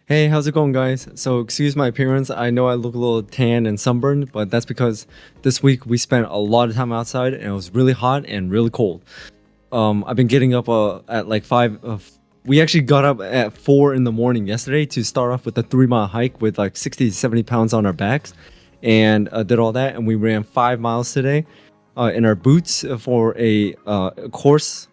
Hey, how's it going, guys? So, excuse my appearance. I know I look a little tan and sunburned, but that's because this week we spent a lot of time outside and it was really hot and really cold. I've been getting up at like 5. We actually got up at 4 in the morning yesterday to start off with a 3 mile hike with like 60 to 70 pounds on our backs and did all that. And we ran 5 miles today in our boots for a course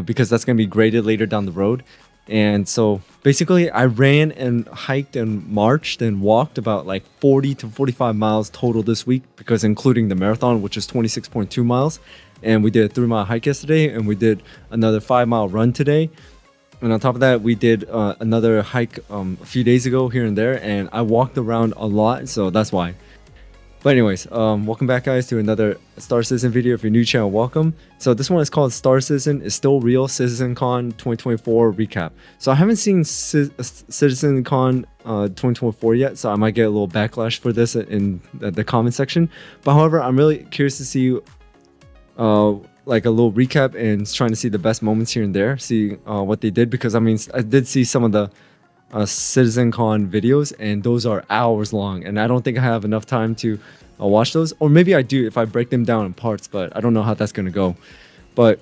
because that's going to be graded later down the road. And so basically, I ran and hiked and marched and walked about like 40 to 45 miles total this week, because including the marathon, which is 26.2 miles. And we did a 3 mile hike yesterday, and we did another 5 mile run today. And on top of that, we did another hike a few days ago here and there, and I walked around a lot, so that's why. But anyways, welcome back, guys, to another Star Citizen video. If you're new channel, welcome. So this one is called Star Citizen is Still Real CitizenCon 2024 Recap. So I haven't seen CitizenCon 2024 yet, so I might get a little backlash for this in the comment section. But however, I'm really curious to see like a little recap and trying to see the best moments here and there, see what they did, because I mean, I did see some of the CitizenCon videos, and those are hours long, and I don't think I have enough time to watch those. Or maybe I do if I break them down in parts, but I don't know how that's gonna go. But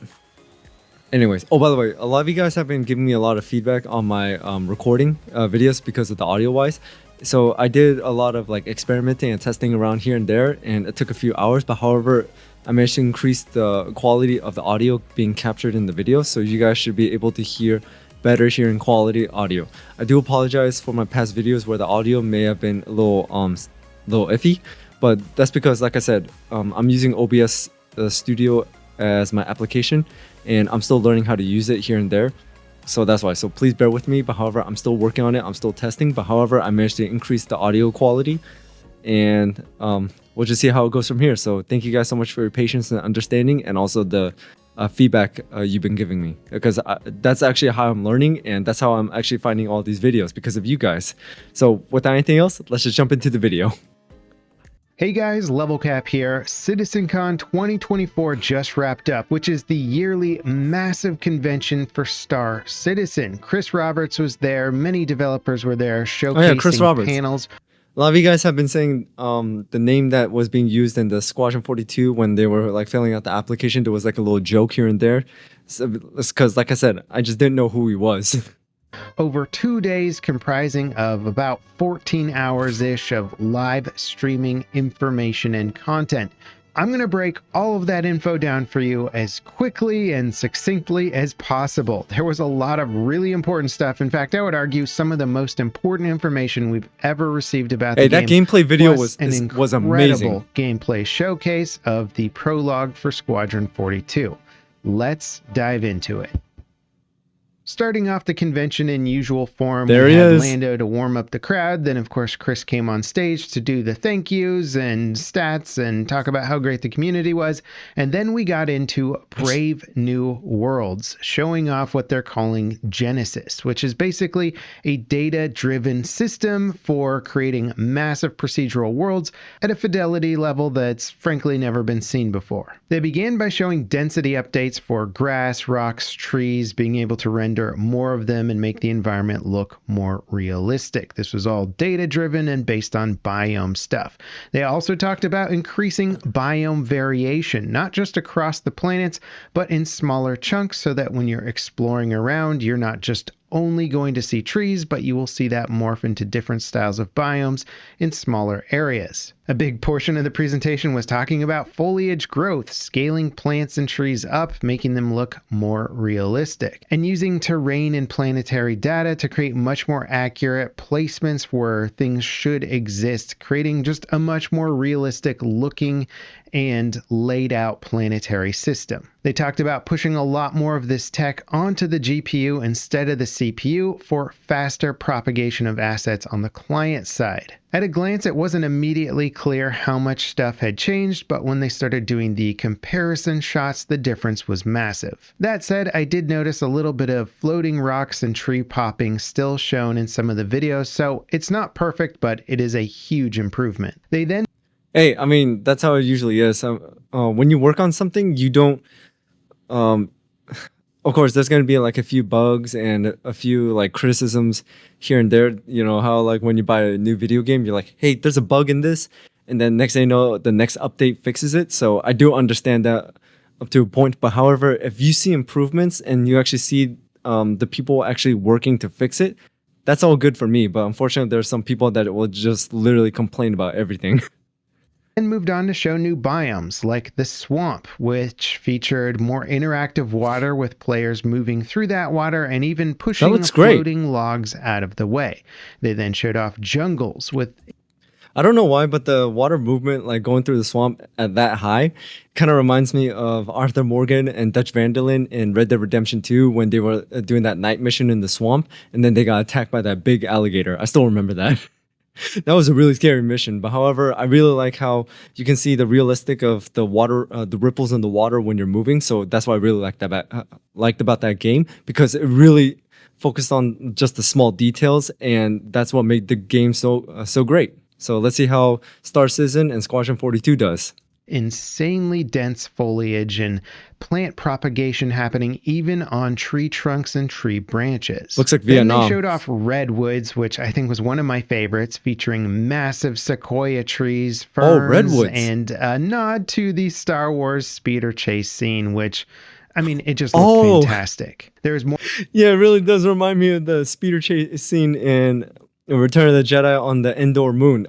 anyways, oh, by the way, a lot of you guys have been giving me a lot of feedback on my recording videos because of the audio wise. So I did a lot of like experimenting and testing around here and there, and it took a few hours, but however, I managed to increase the quality of the audio being captured in the video, so you guys should be able to hear better hearing quality audio. I do apologize for my past videos where the audio may have been a little iffy, but that's because, like I said, I'm using OBS Studio as my application, and I'm still learning how to use it here and there. So that's why. So please bear with me. But however, I'm still working on it. I'm still testing. But however, I managed to increase the audio quality, and we'll just see how it goes from here. So thank you guys so much for your patience and understanding, and also the feedback you've been giving me, because that's actually how I'm learning, and that's how I'm actually finding all these videos, because of you guys. So without anything else, let's just jump into the video. Hey guys, Level Cap here. CitizenCon 2024 just wrapped up, which is the yearly massive convention for Star Citizen. Chris Roberts was there, many developers were there showcasing Chris Roberts. panels. A lot of you guys have been saying the name that was being used in the Squadron 42 when they were like filling out the application, there was like a little joke here and there. So it's because, like I said, I just didn't know who he was. Over 2 days, comprising of about 14 hours-ish of live streaming information and content. I'm going to break all of that info down for you as quickly and succinctly as possible. There was a lot of really important stuff. In fact, I would argue some of the most important information we've ever received about the game. That gameplay video was incredible amazing. Gameplay showcase of the prologue for Squadron 42. Let's dive into it. Starting off the convention in usual form, we had Lando to warm up the crowd. Then, of course, Chris came on stage to do the thank yous and stats and talk about how great the community was. And then we got into Brave New Worlds, showing off what they're calling Genesis, which is basically a data-driven system for creating massive procedural worlds at a fidelity level that's frankly never been seen before. They began by showing density updates for grass, rocks, trees, being able to render more of them and make the environment look more realistic. This was all data driven and based on biome stuff. They also talked about increasing biome variation, not just across the planets, but in smaller chunks, so that when you're exploring around, you're not just only going to see trees, but you will see that morph into different styles of biomes in smaller areas. A big portion of the presentation was talking about foliage growth, scaling plants and trees up, making them look more realistic, and using terrain and planetary data to create much more accurate placements where things should exist, creating just a much more realistic looking and laid out planetary system. They talked about pushing a lot more of this tech onto the GPU instead of the CPU for faster propagation of assets on the client side. At a glance, it wasn't immediately clear how much stuff had changed, but when they started doing the comparison shots, the difference was massive. That said, I did notice a little bit of floating rocks and tree popping still shown in some of the videos, so it's not perfect, but it is a huge improvement. They then Hey, I mean, that's how it usually is. When you work on something, you don't of course, there's gonna be like a few bugs and a few like criticisms here and there. You know how like when you buy a new video game, you're like, hey, there's a bug in this, and then next thing you know, the next update fixes it. So I do understand that up to a point. But however, if you see improvements and you actually see the people actually working to fix it, that's all good for me. But unfortunately, there's some people that will just literally complain about everything. And moved on to show new biomes like the swamp, which featured more interactive water with players moving through that water and even pushing looks great. floating logs out of the way. They then showed off jungles with I don't know why, but the water movement, like going through the swamp at that high, kind of reminds me of Arthur Morgan and Dutch Van der Linde in Red Dead Redemption 2 when they were doing that night mission in the swamp and then they got attacked by that big alligator. I still remember that. That was a really scary mission. But however, I really like how you can see the realistic of the water, the ripples in the water when you're moving. So that's what I really liked about that game, because it really focused on just the small details, and that's what made the game so great. So let's see how Star Citizen and Squadron 42 does. Insanely dense foliage and plant propagation happening even on tree trunks and tree branches. Looks like Then Vietnam. they showed off redwoods, which I think was one of my favorites, featuring massive sequoia trees, ferns, redwoods. And a nod to the Star Wars speeder chase scene, which, I mean, it just looked fantastic. There's more. Yeah, it really does remind me of the speeder chase scene in Return of the Jedi on the Endor moon.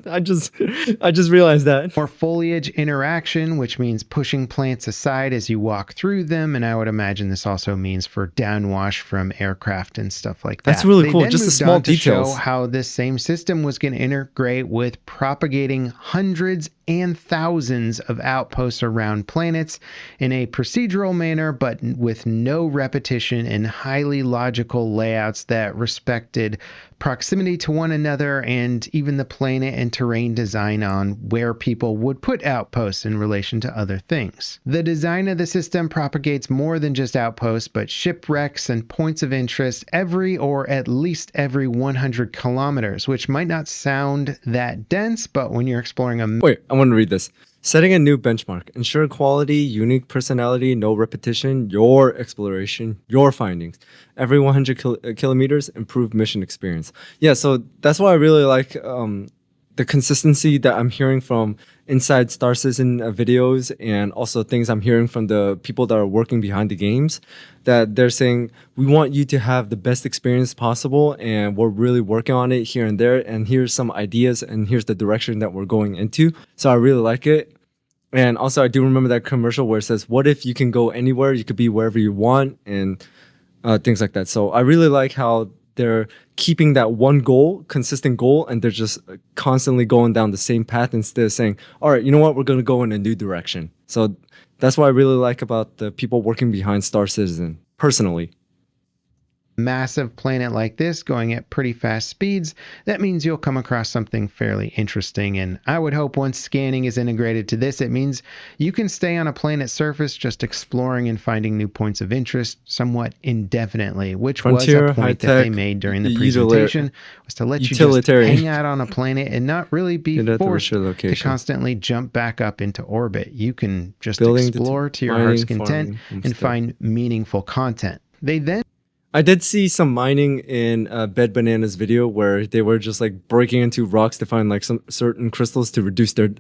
I just realized that. More foliage interaction, which means pushing plants aside as you walk through them, and I would imagine this also means for downwash from aircraft and stuff like that. That's really cool. Then Just the moved small on to details. show how this same system was going to integrate with propagating hundreds and thousands of outposts around planets in a procedural manner, but with no repetition and highly logical layouts that respected proximity to one another and even the planet and terrain design on where people would put outposts in relation to other things. The design of the system propagates more than just outposts, but shipwrecks and points of interest every or at least every 100 kilometers, which might not sound that dense, but when you're exploring a... Wait, I want to read this. Setting a new benchmark. Ensure quality, unique personality, no repetition, your exploration, your findings. Every 100 kilometers, improve mission experience. Yeah, so that's why I really like the consistency that I'm hearing from inside Star Citizen videos, and also things I'm hearing from the people that are working behind the games, that they're saying, we want you to have the best experience possible, and we're really working on it here and there, and here's some ideas, and here's the direction that we're going into. So I really like it. And also I do remember that commercial where it says, what if you can go anywhere, you could be wherever you want, and things like that. So I really like how they're keeping that one goal, consistent goal, and they're just constantly going down the same path instead of saying, all right, you know what, we're going to go in a new direction. So that's what I really like about the people working behind Star Citizen, personally. Massive planet like this going at pretty fast speeds, that means you'll come across something fairly interesting, and I would hope once scanning is integrated to this, it means you can stay on a planet's surface just exploring and finding new points of interest somewhat indefinitely, which Frontier, was a point that they made during the presentation, was to let you just hang out on a planet and not really be forced to constantly jump back up into orbit. You can just explore to your heart's content and find meaningful content. They then... I did see some mining in Bed Banana's video where they were just like breaking into rocks to find like some certain crystals to reduce their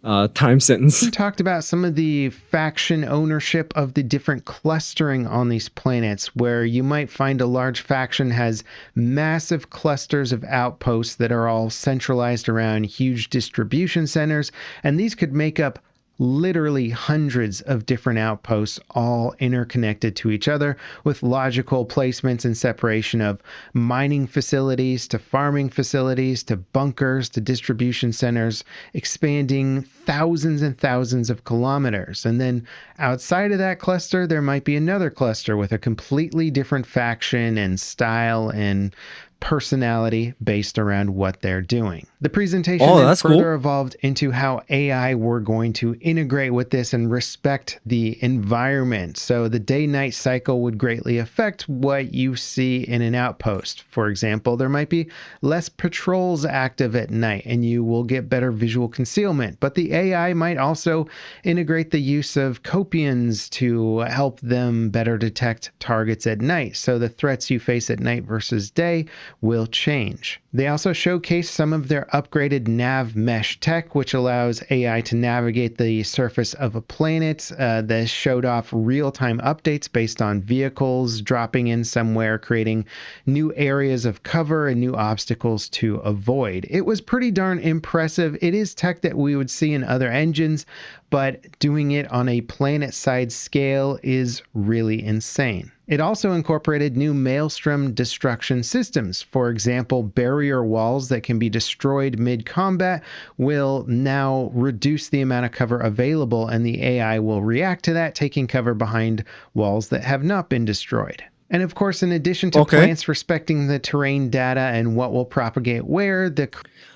time sentence. We talked about some of the faction ownership of the different clustering on these planets, where you might find a large faction has massive clusters of outposts that are all centralized around huge distribution centers, and these could make up literally hundreds of different outposts, all interconnected to each other with logical placements and separation of mining facilities to farming facilities to bunkers to distribution centers, expanding thousands and thousands of kilometers. And then outside of that cluster, there might be another cluster with a completely different faction and style and personality based around what they're doing. The presentation then further evolved into how AI were going to integrate with this and respect the environment. So the day-night cycle would greatly affect what you see in an outpost. For example, there might be less patrols active at night and you will get better visual concealment. But the AI might also integrate the use of copians to help them better detect targets at night. So the threats you face at night versus day will change. They also showcased some of their upgraded nav mesh tech, which allows AI to navigate the surface of a planet. They showed off real-time updates based on vehicles dropping in somewhere, creating new areas of cover and new obstacles to avoid. It was pretty darn impressive. It is tech that we would see in other engines, but doing it on a planet-side scale is really insane. It also incorporated new maelstrom destruction systems. For example, barrier walls that can be destroyed mid-combat will now reduce the amount of cover available, and the AI will react to that, taking cover behind walls that have not been destroyed. And of course, in addition to plants respecting the terrain data and what will propagate where,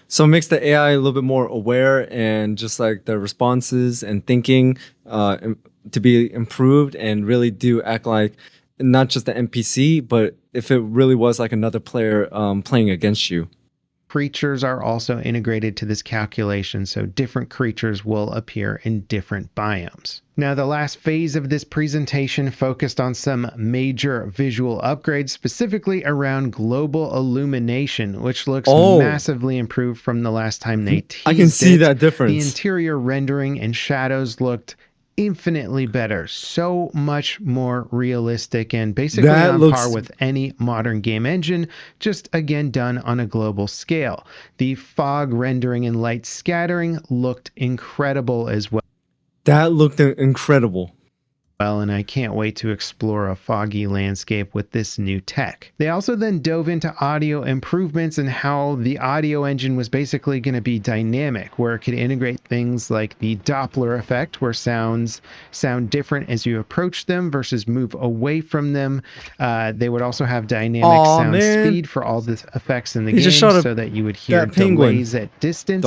so it makes the AI a little bit more aware and just like the responses and thinking to be improved and really do act like not just the NPC, but if it really was like another player playing against you. Creatures are also integrated to this calculation, so different creatures will appear in different biomes. Now, the last phase of this presentation focused on some major visual upgrades, specifically around global illumination, which looks massively improved from the last time they teased it. I can see that difference. The interior rendering and shadows looked infinitely better, so much more realistic, and basically on par with any modern game engine, just again done on a global scale. The fog rendering and light scattering looked incredible as well. That looked incredible. And I can't wait to explore a foggy landscape with this new tech. They also then dove into audio improvements and how the audio engine was basically going to be dynamic, where it could integrate things like the Doppler effect, where sounds sound different as you approach them versus move away from them. They would also have dynamic sound speed for all the effects in the game so that you would hear delays at distance.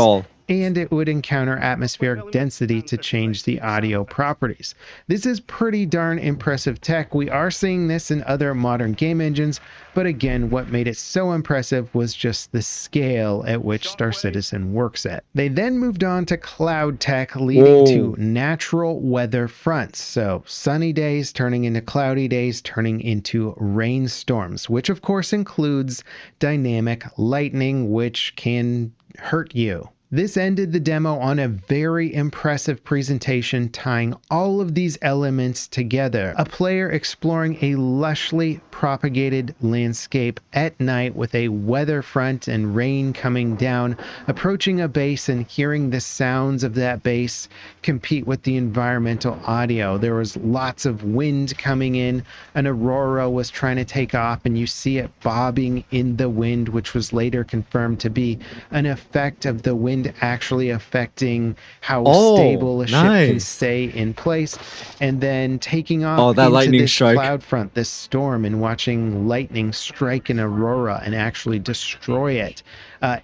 And it would encounter atmospheric density to change the audio properties. This is pretty darn impressive tech. We are seeing this in other modern game engines, but again, what made it so impressive was just the scale at which Star Citizen works at. They then moved on to cloud tech, leading to natural weather fronts. So sunny days turning into cloudy days, turning into rainstorms, which of course includes dynamic lightning, which can hurt you. This ended the demo on a very impressive presentation tying all of these elements together. A player exploring a lushly propagated landscape at night with a weather front and rain coming down, approaching a base and hearing the sounds of that base compete with the environmental audio. There was lots of wind coming in. An aurora was trying to take off and you see it bobbing in the wind, which was later confirmed to be an effect of the wind actually affecting how stable a ship can stay in place, and then taking off into this cloud front, this storm, and watching lightning strike an aurora and actually destroy it.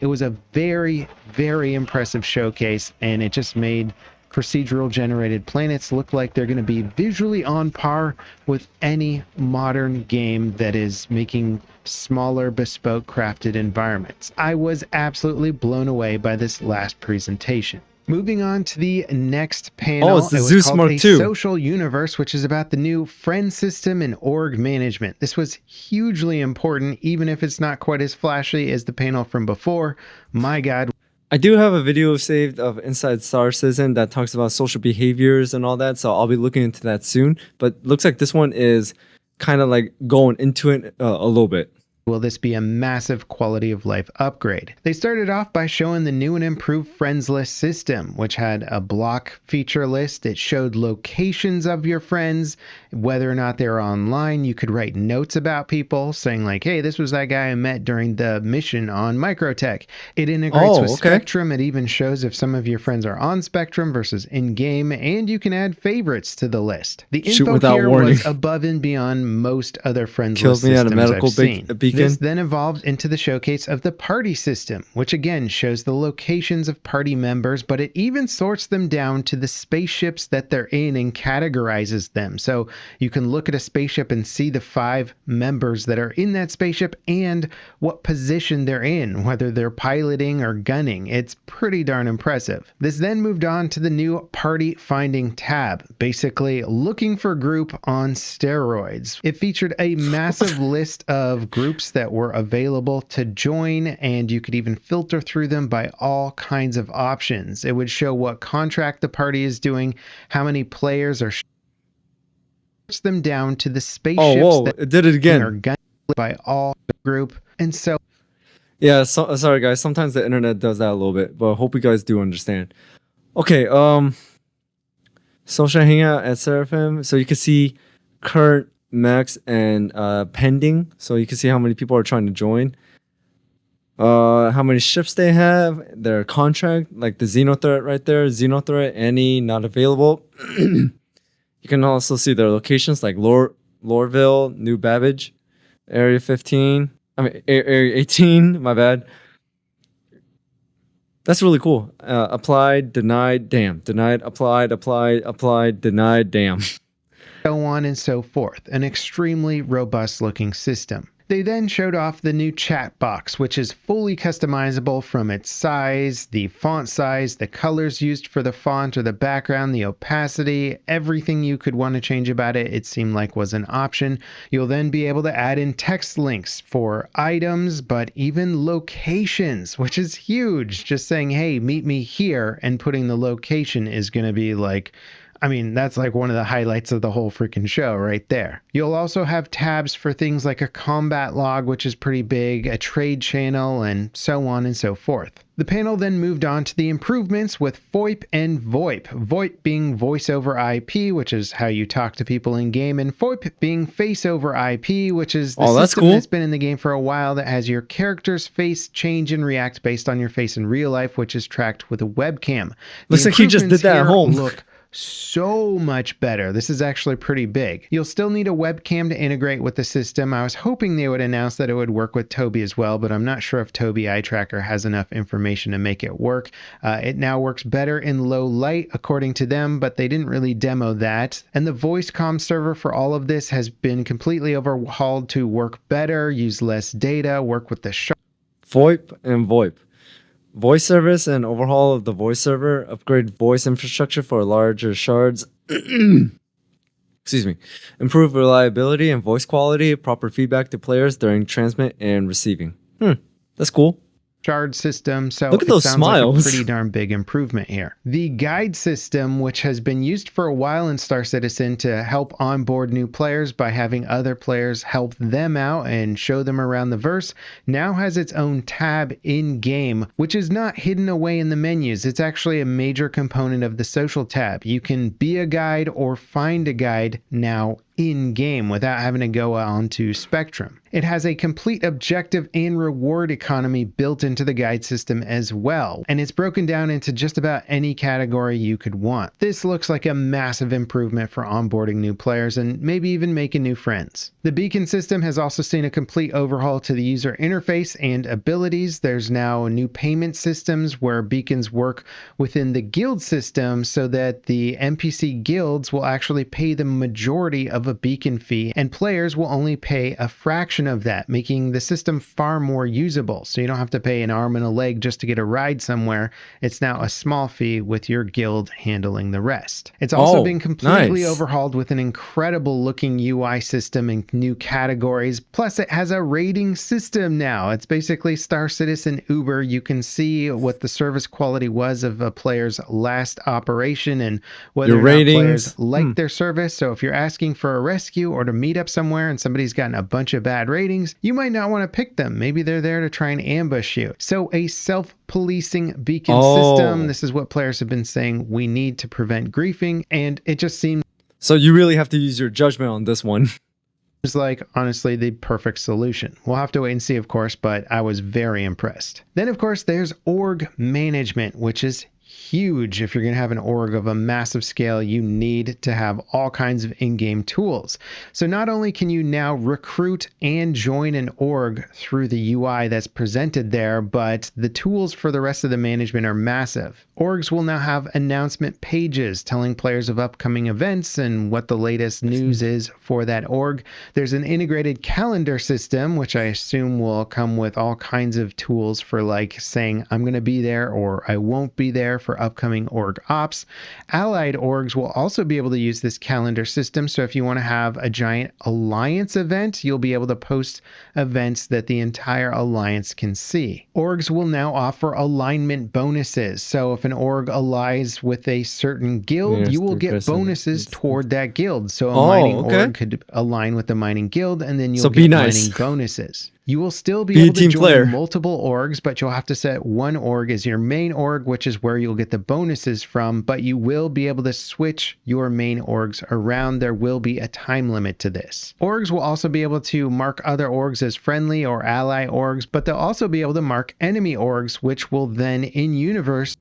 It was a very, very impressive showcase, and it just made procedural generated planets look like they're going to be visually on par with any modern game that is making smaller, bespoke, crafted environments. I was absolutely blown away by this last presentation. Moving on to the next panel, it's the Zeus Mark II. Social Universe, which is about the new friend system and org management. This was hugely important, even if it's not quite as flashy as the panel from before. My God. I do have a video saved of Inside Star Citizen that talks about social behaviors and all that, so I'll be looking into that soon. But looks like this one is kind of like going into it a little bit. Will this be a massive quality of life upgrade? They started off by showing the new and improved friends list system, which had a block feature list. It showed locations of your friends, whether or not they're online. You could write notes about people saying like, hey, this was that guy I met during the mission on Microtech. It integrates with Spectrum. It even shows if some of your friends are on Spectrum versus in-game, and you can add favorites to the list. The info here was above and beyond most other friends list systems I've seen. beacon. This then evolved into the showcase of the party system, which again shows the locations of party members, but it even sorts them down to the spaceships that they're in and categorizes them. So you can look at a spaceship and see the 5 members that are in that spaceship and what position they're in, whether they're piloting or gunning. It's pretty darn impressive. This then moved on to the new party finding tab, basically looking for group on steroids. It featured a massive list of groups that were available to join, and you could even filter through them by all kinds of options. It would show what contract the party is doing, how many players are, them down to the spaceships that it did it again. are gunned by all group. And so yeah, so sorry guys, sometimes the internet does that a little bit, but I hope you guys do understand. Okay, social hangout at Seraphim, so you can see current max and pending, so you can see how many people are trying to join, how many ships they have, their contract, like the Xenothreat right there, Xenothreat, any not available. You can also see their locations like Loreville, New Babbage, Area 15, Area 18, my bad. That's really cool. Applied, denied, damn. Denied, applied, denied, damn. So on and so forth. An extremely robust looking system. They then showed off the new chat box, which is fully customizable from its size, the font size, the colors used for the font or the background, the opacity, everything you could want to change about it, it seemed like was an option. You'll then be able to add in text links for items, but even locations, which is huge. Just saying, hey, meet me here, and putting the location is going to be like, I mean, that's like one of the highlights of the whole freaking show right there. You'll also have tabs for things like a combat log, which is pretty big, a trade channel, and so on and so forth. The panel then moved on to the improvements with VoIP and VoIP. VoIP being voice over IP, which is how you talk to people in game, and VoIP being face over IP, which is the system that's been in the game for a while that has your character's face change and react based on your face in real life, which is tracked with a webcam. Looks like he just did that at home. Look so much better. This is actually pretty big. You'll still need a webcam to integrate with the system. I was hoping they would announce that it would work with Toby as well, but I'm not sure if Toby Eye Tracker has enough information to make it work. It now works better in low light according to them, but they didn't really demo that. And the voice comm server for all of this has been completely overhauled to work better, use less data, work with the VoIP and VoIP. Voice service and overhaul of the voice server, upgrade voice infrastructure for larger shards. Excuse me. Improve reliability and voice quality, proper feedback to players during transmit and receiving. That's cool. Shard system, so look at those smiles. Like a pretty darn big improvement here. The guide system, which has been used for a while in Star Citizen to help onboard new players by having other players help them out and show them around the verse, now has its own tab in game, which is not hidden away in the menus. It's actually a major component of the social tab. You can be a guide or find a guide now in game without having to go on to Spectrum. It has a complete objective and reward economy built into the guide system as well, and it's broken down into just about any category you could want. This looks like a massive improvement for onboarding new players and maybe even making new friends. The beacon system has also seen a complete overhaul to the user interface and abilities. There's now new payment systems where beacons work within the guild system so that the NPC guilds will actually pay the majority of a beacon fee, and players will only pay a fraction of that, making the system far more usable. So you don't have to pay an arm and a leg just to get a ride somewhere. It's now a small fee with your guild handling the rest. It's also been completely overhauled with an incredible looking UI system and new categories. Plus it has a rating system now. It's basically Star Citizen Uber. You can see what the service quality was of a player's last operation and whether or not players like their service. So if you're asking for a rescue or to meet up somewhere and somebody's gotten a bunch of bad ratings, you might not want to pick them. Maybe they're there to try and ambush you. So a self-policing beacon system. This is what players have been saying we need to prevent griefing, and it just seems so you really have to use your judgment on this one. It's like, honestly, the perfect solution. We'll have to wait and see, of course, but I was very impressed. Then, of course, there's org management, which is huge. If you're going to have an org of a massive scale, you need to have all kinds of in-game tools. So not only can you now recruit and join an org through the UI that's presented there, but the tools for the rest of the management are massive. Orgs will now have announcement pages telling players of upcoming events and what the latest news is for that org. There's an integrated calendar system, which I assume will come with all kinds of tools for like saying I'm going to be there or I won't be there for upcoming org ops. Allied orgs will also be able to use this calendar system. So if you want to have a giant alliance event, you'll be able to post events that the entire alliance can see. Orgs will now offer alignment bonuses. So if an org allies with a certain guild, you will get bonuses toward that guild. So a mining org could align with the mining guild, and then you'll get mining bonuses. You will still be able to join multiple orgs, but you'll have to set one org as your main org, which is where you'll get the bonuses from, but you will be able to switch your main orgs around. There will be a time limit to this. Orgs will also be able to mark other orgs as friendly or ally orgs, but they'll also be able to mark enemy orgs, which will then in-universe.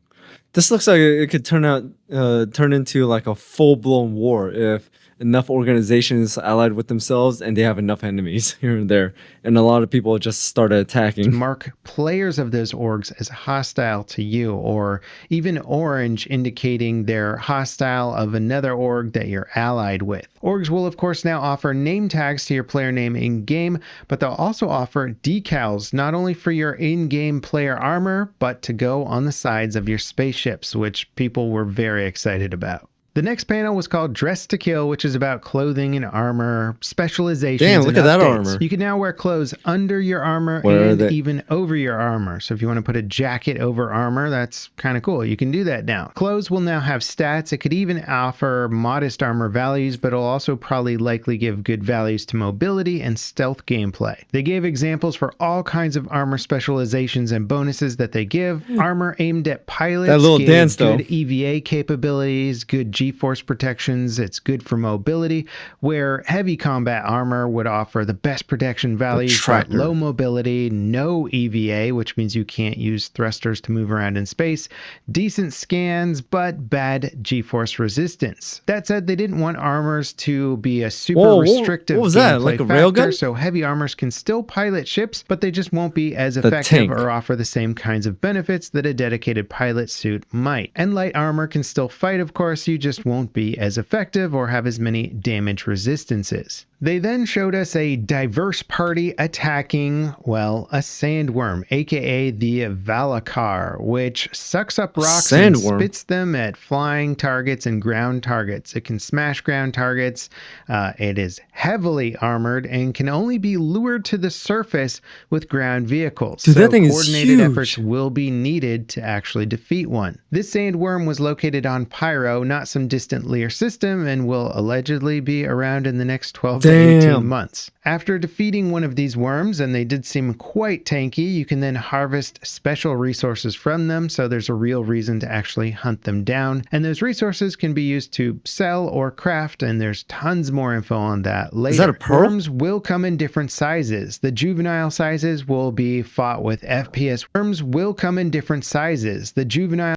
This looks like it could turn into like a full-blown war if enough organizations allied with themselves and they have enough enemies here and there, and a lot of people just started attacking. Mark players of those orgs as hostile to you, or even orange indicating they're hostile of another org that you're allied with. Orgs will of course now offer name tags to your player name in game, but they'll also offer decals not only for your in-game player armor, but to go on the sides of your spaceships, which people were very excited about. The next panel was called Dress to Kill, which is about clothing and armor, specializations. Damn, look at that armor. You can now wear clothes under your armor and even over your armor. So if you want to put a jacket over armor, that's kind of cool. You can do that now. Clothes will now have stats. It could even offer modest armor values, but it'll also probably likely give good values to mobility and stealth gameplay. They gave examples for all kinds of armor specializations and bonuses that they give. Armor aimed at pilots, that little dance, good EVA capabilities, good G-force protections. It's good for mobility, where heavy combat armor would offer the best protection values, but low mobility, no EVA, which means you can't use thrusters to move around in space, decent scans, but bad G-force resistance. That said, they didn't want armors to be a super restrictive gameplay factor, so heavy armors can still pilot ships, but they just won't be as effective or offer the same kinds of benefits that a dedicated pilot suit might. And light armor can still fight, of course, you just won't be as effective or have as many damage resistances. They then showed us a diverse party attacking, well, a sandworm, aka the Valakar, which sucks up rocks and spits them at flying targets and ground targets. It can smash ground targets. It is heavily armored and can only be lured to the surface with ground vehicles. Dude, that thing coordinated is huge. efforts will be needed to actually defeat one. This sandworm was located on Pyro, not some distant Lear system, and will allegedly be around in the next 12 to 18 months. After defeating one of these worms, and they did seem quite tanky, you can then harvest special resources from them, so there's a real reason to actually hunt them down. And those resources can be used to sell or craft, and there's tons more info on that later. Is that a pearl? Worms will come in different sizes. The juvenile sizes will be fought with FPS. Worms will come in different sizes. The juvenile...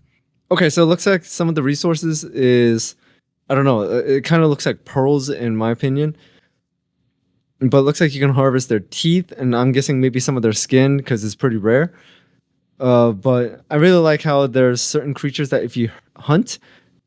Okay, so it looks like some of the resources is... I don't know, it kind of looks like pearls in my opinion. But it looks like you can harvest their teeth, and I'm guessing maybe some of their skin because it's pretty rare. But I really like how there's certain creatures that if you hunt,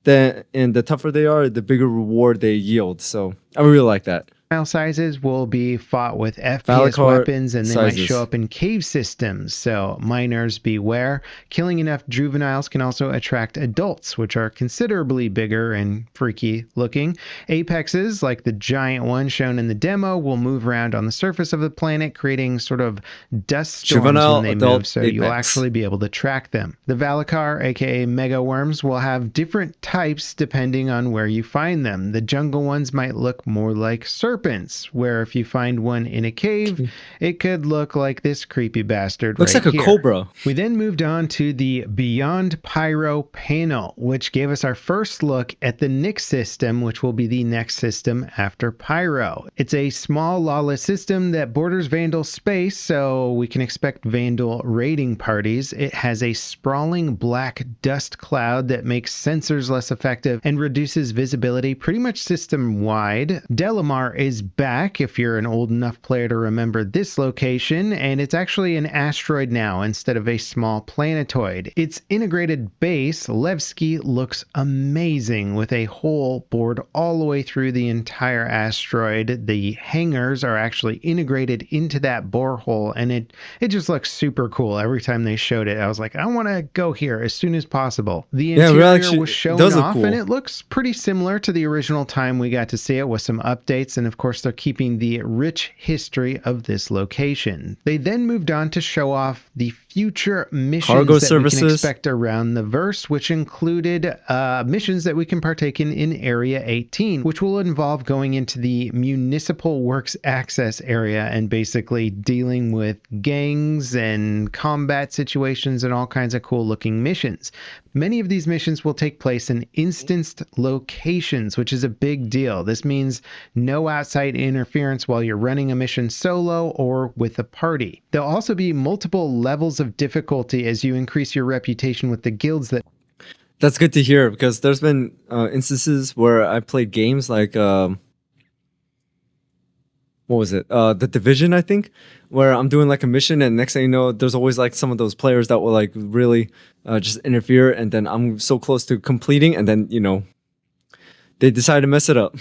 and the tougher they are, the bigger reward they yield. So I really like that. Sizes will be fought with FPS weapons, and they might show up in cave systems, so miners beware. Killing enough juveniles can also attract adults, which are considerably bigger and freaky looking. Apexes, like the giant one shown in the demo, will move around on the surface of the planet, creating sort of dust storms when they move, so you'll actually be able to track them. The Valakar, aka Mega Worms, will have different types depending on where you find them. The jungle ones might look more like serpents, serpents, where if you find one in a cave, it could look like this creepy bastard Looks right like a here. cobra. We then moved on to the Beyond Pyro panel, which gave us our first look at the Nyx system, which will be the next system after Pyro. It's a small lawless system that borders Vandal space, so we can expect Vandal raiding parties. It has a sprawling black dust cloud that makes sensors less effective and reduces visibility pretty much system-wide. Delamar is back, if you're an old enough player to remember this location, and it's actually an asteroid now instead of a small planetoid. Its integrated base, Levski, looks amazing with a hole bored all the way through the entire asteroid. The hangars are actually integrated into that borehole, and it just looks super cool. Every time they showed it, I was like, I want to go here as soon as possible. The interior was shown off, and it looks pretty similar to the original time we got to see it, with some updates, and of course they're keeping the rich history of this location. They then moved on to show off the future missions cargo that services we can expect around the verse, which included missions that we can partake in Area 18, which will involve going into the Municipal Works Access area and basically dealing with gangs and combat situations and all kinds of cool looking missions. Many of these missions will take place in instanced locations, which is a big deal. This means no outside interference while you're running a mission solo or with a party. There'll also be multiple levels of difficulty as you increase your reputation with the guilds. That's good to hear, because there's been instances where I played games like what was it? The Division, I think, where I'm doing like a mission, and next thing you know, there's always like some of those players that will like really just interfere, and then I'm so close to completing, and then, you know, they decide to mess it up.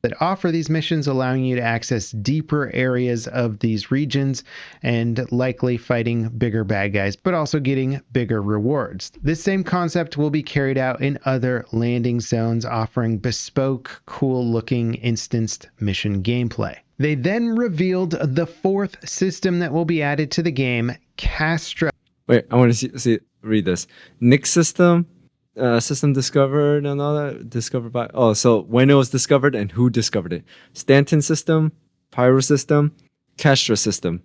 That offer these missions, allowing you to access deeper areas of these regions and likely fighting bigger bad guys, but also getting bigger rewards. This same concept will be carried out in other landing zones, offering bespoke, cool-looking instanced mission gameplay. They then revealed the fourth system that will be added to the game, Castra. Wait, I want to read this. Nyx system. System discovered and all that. Discovered by... Oh, so when it was discovered and who discovered it. Stanton system, Pyro system, Castra system.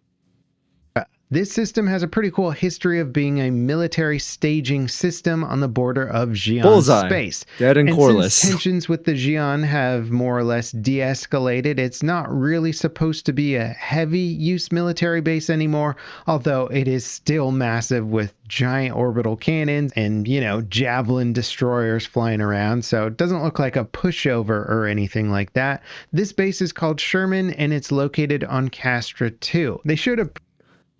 This system has a pretty cool history of being a military staging system on the border of Xi'an space. Dead and coreless. Since tensions with the Xi'an have more or less de-escalated, it's not really supposed to be a heavy-use military base anymore, although it is still massive with giant orbital cannons and, you know, javelin destroyers flying around, so it doesn't look like a pushover or anything like that. This base is called Sherman, and it's located on Castra 2. They showed a...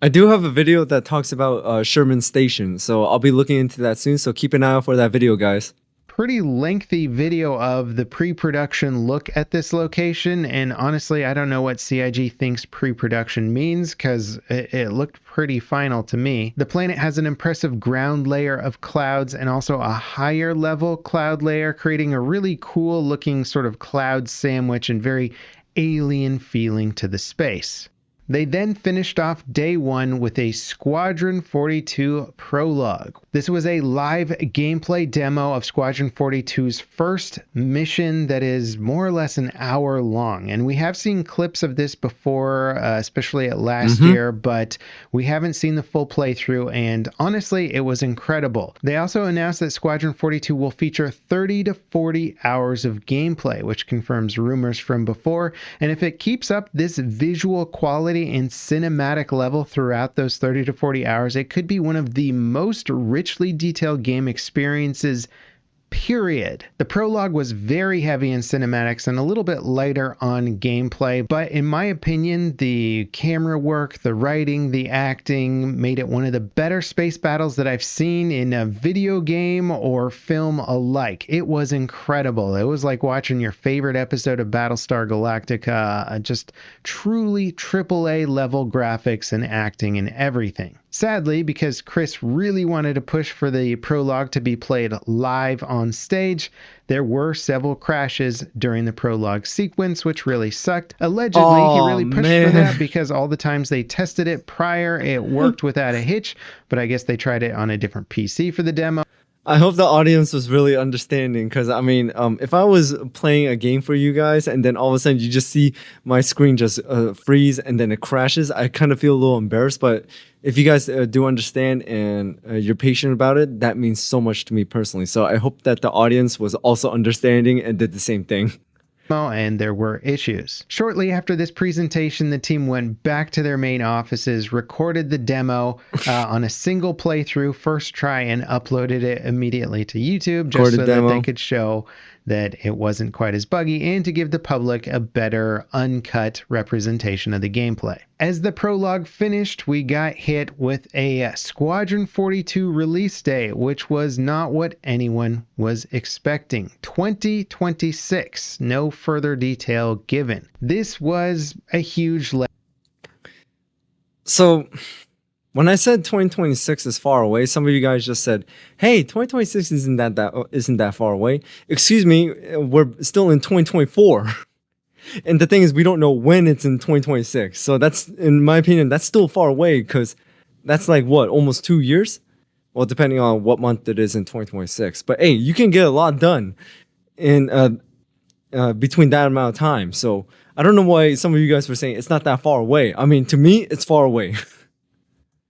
I do have a video that talks about Sherman Station, so I'll be looking into that soon, so keep an eye out for that video, guys. Pretty lengthy video of the pre-production look at this location, and honestly, I don't know what CIG thinks pre-production means, because it looked pretty final to me. The planet has an impressive ground layer of clouds and also a higher level cloud layer, creating a really cool looking sort of cloud sandwich and very alien feeling to the space. They then finished off day one with a Squadron 42 prologue. This was a live gameplay demo of Squadron 42's first mission that is more or less an hour long. And we have seen clips of this before, especially at last year, but we haven't seen the full playthrough, and honestly, it was incredible. They also announced that Squadron 42 will feature 30 to 40 hours of gameplay, which confirms rumors from before, and if it keeps up this visual quality and cinematic level throughout those 30 to 40 hours, it could be one of the most richly detailed game experiences, period. The prologue was very heavy in cinematics and a little bit lighter on gameplay, but in my opinion, the camera work, the writing, the acting made it one of the better space battles that I've seen in a video game or film alike. It was incredible. It was like watching your favorite episode of Battlestar Galactica, just truly AAA level graphics and acting and everything. Sadly, because Chris really wanted to push for the prologue to be played live on stage, there were several crashes during the prologue sequence, which really sucked. Allegedly, he really pushed for that because all the times they tested it prior, it worked without a hitch, but I guess they tried it on a different PC for the demo. I hope the audience was really understanding because I mean, if I was playing a game for you guys and then all of a sudden you just see my screen just freeze and then it crashes, I kind of feel a little embarrassed. But if you guys do understand and you're patient about it, that means so much to me personally. So I hope that the audience was also understanding and did the same thing. And there were issues. Shortly after this presentation, the team went back to their main offices, recorded the demo on a single playthrough, first try, and uploaded it immediately to YouTube just so that they could show that it wasn't quite as buggy and to give the public a better uncut representation of the gameplay. As the prologue finished, we got hit with a Squadron 42 release day, which was not what anyone was expecting. 2026, no further detail given. This was a huge So when I said 2026 is far away, some of you guys just said, "Hey, 2026 isn't that far away." Excuse me, we're still in 2024. And the thing is, we don't know when it's in 2026. So that's, in my opinion, that's still far away because that's like what, almost 2 years? Well, depending on what month it is in 2026. But hey, you can get a lot done in between that amount of time. So I don't know why some of you guys were saying it's not that far away. I mean, to me, it's far away.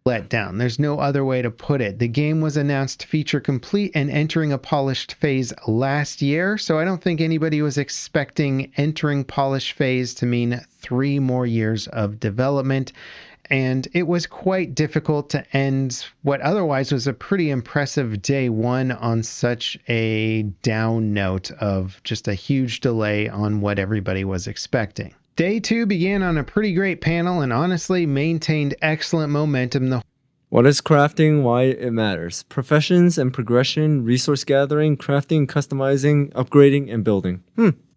let down. There's no other way to put it. The game was announced feature complete and entering a polished phase last year, so I don't think anybody was expecting entering polished phase to mean 3 more years of development. And it was quite difficult to end what otherwise was a pretty impressive day one on such a down note of just a huge delay on what everybody was expecting. Day 2 began on a pretty great panel and honestly maintained excellent momentum. What is crafting? Why it matters. Professions and progression, resource gathering, crafting, customizing, upgrading, and building.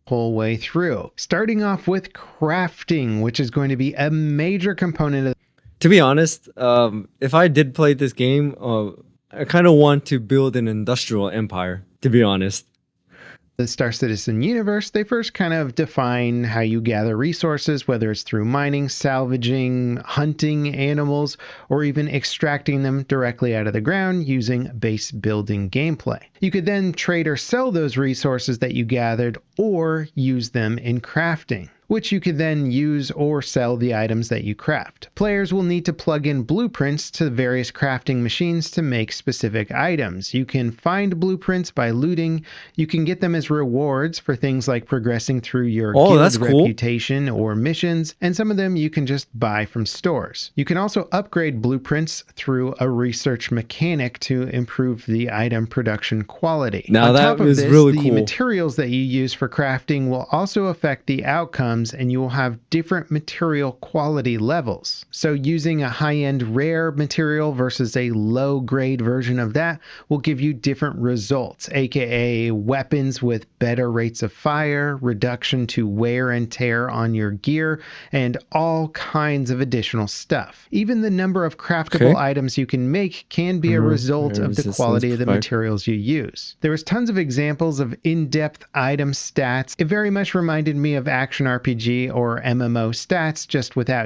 Whole way through. Starting off with crafting, which is going to be a major component of. To be honest, if I did play this game, I kind of want to build an industrial empire, to be honest. The Star Citizen universe, they first kind of define how you gather resources, whether it's through mining, salvaging, hunting animals, or even extracting them directly out of the ground using base building gameplay. You could then trade or sell those resources that you gathered or use them in crafting, which you could then use or sell the items that you craft. Players will need to plug in blueprints to various crafting machines to make specific items. You can find blueprints by looting. You can get them as rewards for things like progressing through your guild reputation or missions, and some of them you can just buy from stores. You can also upgrade blueprints through a research mechanic to improve the item production quality. Now On that top of is this, really the cool. materials that you use for crafting will also affect the outcomes, and you will have different material quality levels. So using a high-end rare material versus a low-grade version of that will give you different results, aka weapons with better rates of fire, reduction to wear and tear on your gear, and all kinds of additional stuff. Even the number of craftable items you can make can be a result of the quality of the materials you use. There was tons of examples of in-depth item stats. It very much reminded me of action RPG or MMO stats, just without,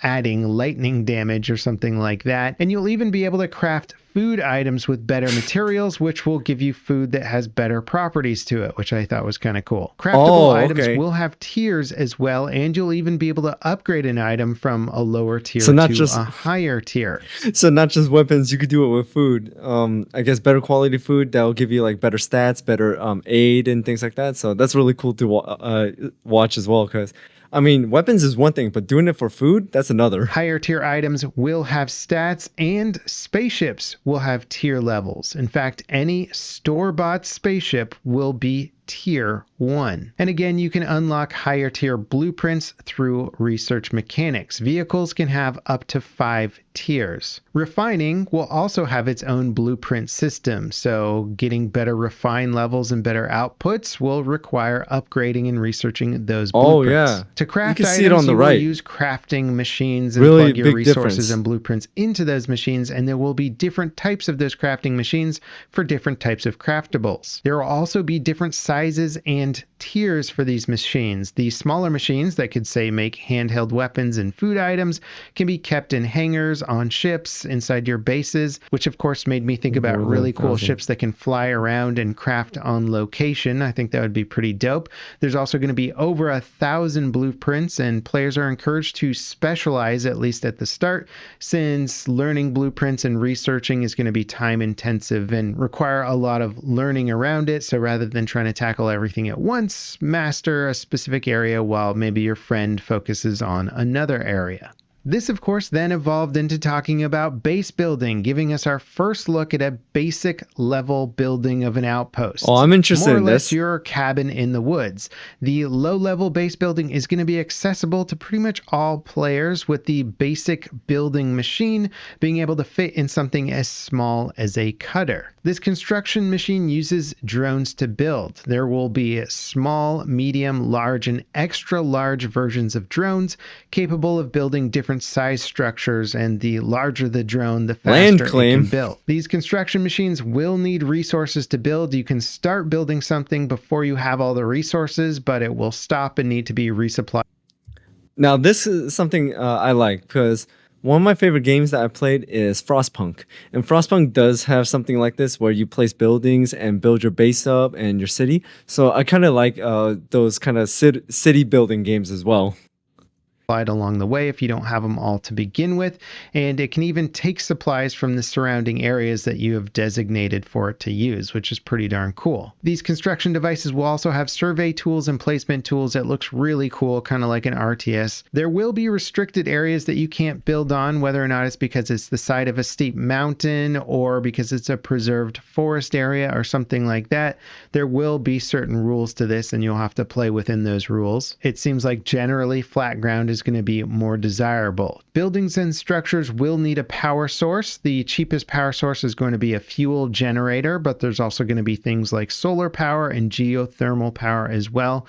adding lightning damage or something like that. And you'll even be able to craft food items with better materials, which will give you food that has better properties to it, which I thought was kind of cool. Craftable items will have tiers as well, and you'll even be able to upgrade an item from a lower tier to a higher tier. So not just weapons, you could do it with food. I guess better quality food that will give you like better stats, better aid and things like that. So that's really cool to watch as well, because I mean, weapons is one thing, but doing it for food, that's another. Higher tier items will have stats, and spaceships will have tier levels. In fact, any store-bought spaceship will be tier 1. And again, you can unlock higher tier blueprints through research mechanics. Vehicles can have up to 5 tiers. Refining will also have its own blueprint system, so getting better refine levels and better outputs will require upgrading and researching those blueprints. To craft items, you will use crafting machines and plug your resources and blueprints into those machines, and there will be different types of those crafting machines for different types of craftables. There will also be different sizes sizes and tiers for these machines. The smaller machines that could, say, make handheld weapons and food items can be kept in hangars, on ships, inside your bases, which of course made me think about really cool ships that can fly around and craft on location. I think that would be pretty dope. There's also going to be over 1,000 blueprints, and players are encouraged to specialize, at least at the start, since learning blueprints and researching is going to be time intensive and require a lot of learning around it. So rather than trying to tackle everything at once, master a specific area while maybe your friend focuses on another area. This, of course, then evolved into talking about base building, giving us our first look at a basic level building of an outpost. Oh, I'm interested in this. More or less your cabin in the woods. The low-level base building is going to be accessible to pretty much all players, with the basic building machine being able to fit in something as small as a cutter. This construction machine uses drones to build. There will be small, medium, large, and extra large versions of drones capable of building different size structures, and the larger the drone, the faster it can build. These construction machines will need resources to build. You can start building something before you have all the resources, but it will stop and need to be resupplied. Now, this is something I like, because one of my favorite games that I played is Frostpunk. And Frostpunk does have something like this where you place buildings and build your base up and your city. So I kind of like those kind of city building games as well. Along the way if you don't have them all to begin with, and it can even take supplies from the surrounding areas that you have designated for it to use, which is pretty darn cool. These construction devices will also have survey tools and placement tools that looks really cool, kind of like an RTS. There will be restricted areas that you can't build on, whether or not it's because it's the side of a steep mountain or because it's a preserved forest area or something like that. There will be certain rules to this, and you'll have to play within those rules. It seems like generally flat ground is going to be more desirable. Buildings and structures will need a power source. The cheapest power source is going to be a fuel generator, but there's also going to be things like solar power and geothermal power as well.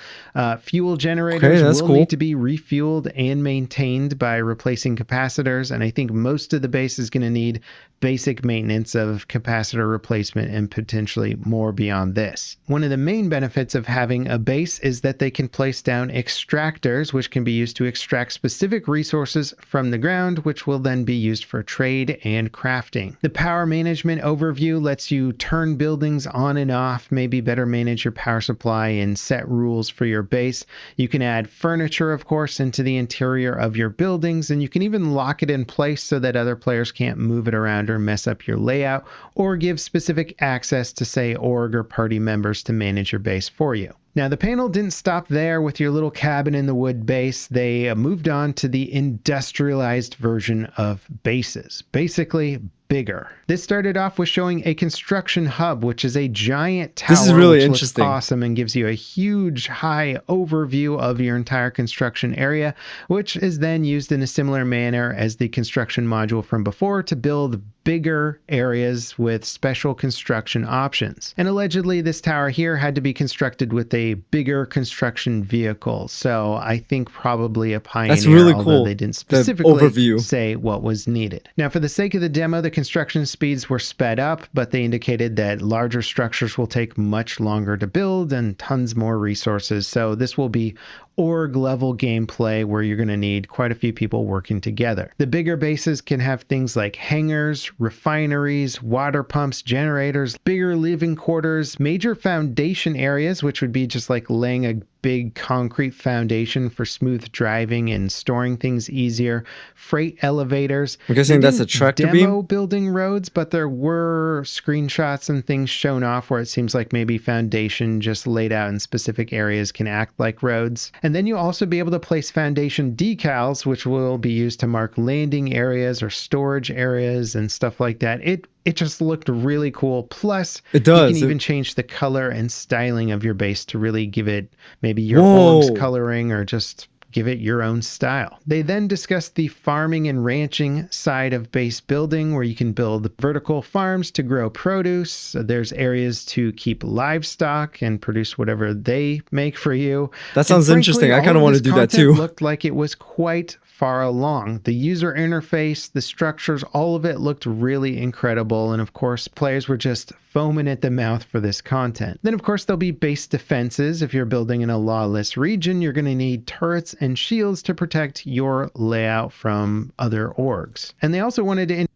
Fuel generators will need to be refueled and maintained by replacing capacitors, and I think most of the base is going to need basic maintenance of capacitor replacement and potentially more beyond this. One of the main benefits of having a base is that they can place down extractors, which can be used to extract specific resources from the ground, which will then be used for trade and crafting. The power management overview lets you turn buildings on and off, maybe better manage your power supply and set rules for your base. You can add furniture, of course, into the interior of your buildings, and you can even lock it in place so that other players can't move it around or mess up your layout, or give specific access to, say, org or party members to manage your base for you. Now, the panel didn't stop there with your little cabin in the wood base. They moved on to the industrialized version of bases, basically bigger. This started off with showing a construction hub, which is a giant tower. This is really which interesting. Looks awesome and gives you a huge high overview of your entire construction area, which is then used in a similar manner as the construction module from before to build bigger areas with special construction options. And allegedly this tower here had to be constructed with a bigger construction vehicle. So I think probably a pioneer. That's really cool. Although they didn't specifically say what was needed. Now, for the sake of the demo, the construction speeds were sped up, but they indicated that larger structures will take much longer to build and tons more resources. So this will be org level gameplay where you're going to need quite a few people working together. The bigger bases can have things like hangars, refineries, water pumps, generators, bigger living quarters, major foundation areas, which would be just like laying a big concrete foundation for smooth driving and storing things easier, freight elevators. I'm guessing that's a tractor beam? Building roads, but there were screenshots and things shown off where it seems like maybe foundation just laid out in specific areas can act like roads. And then you'll also be able to place foundation decals, which will be used to mark landing areas or storage areas and stuff like that. It just looked really cool. Plus, it does. You can even change the color and styling of your base to really give it maybe your org's coloring or just give it your own style. They then discussed the farming and ranching side of base building, where you can build vertical farms to grow produce. There's areas to keep livestock and produce whatever they make for you. That sounds interesting. I kind of want to do that too. Looked like it was quite far along. The user interface, the structures, all of it looked really incredible, and of course players were just foaming at the mouth for this content. Then of course there'll be base defenses. If you're building in a lawless region, you're going to need turrets and shields to protect your layout from other orgs. And they also wanted to...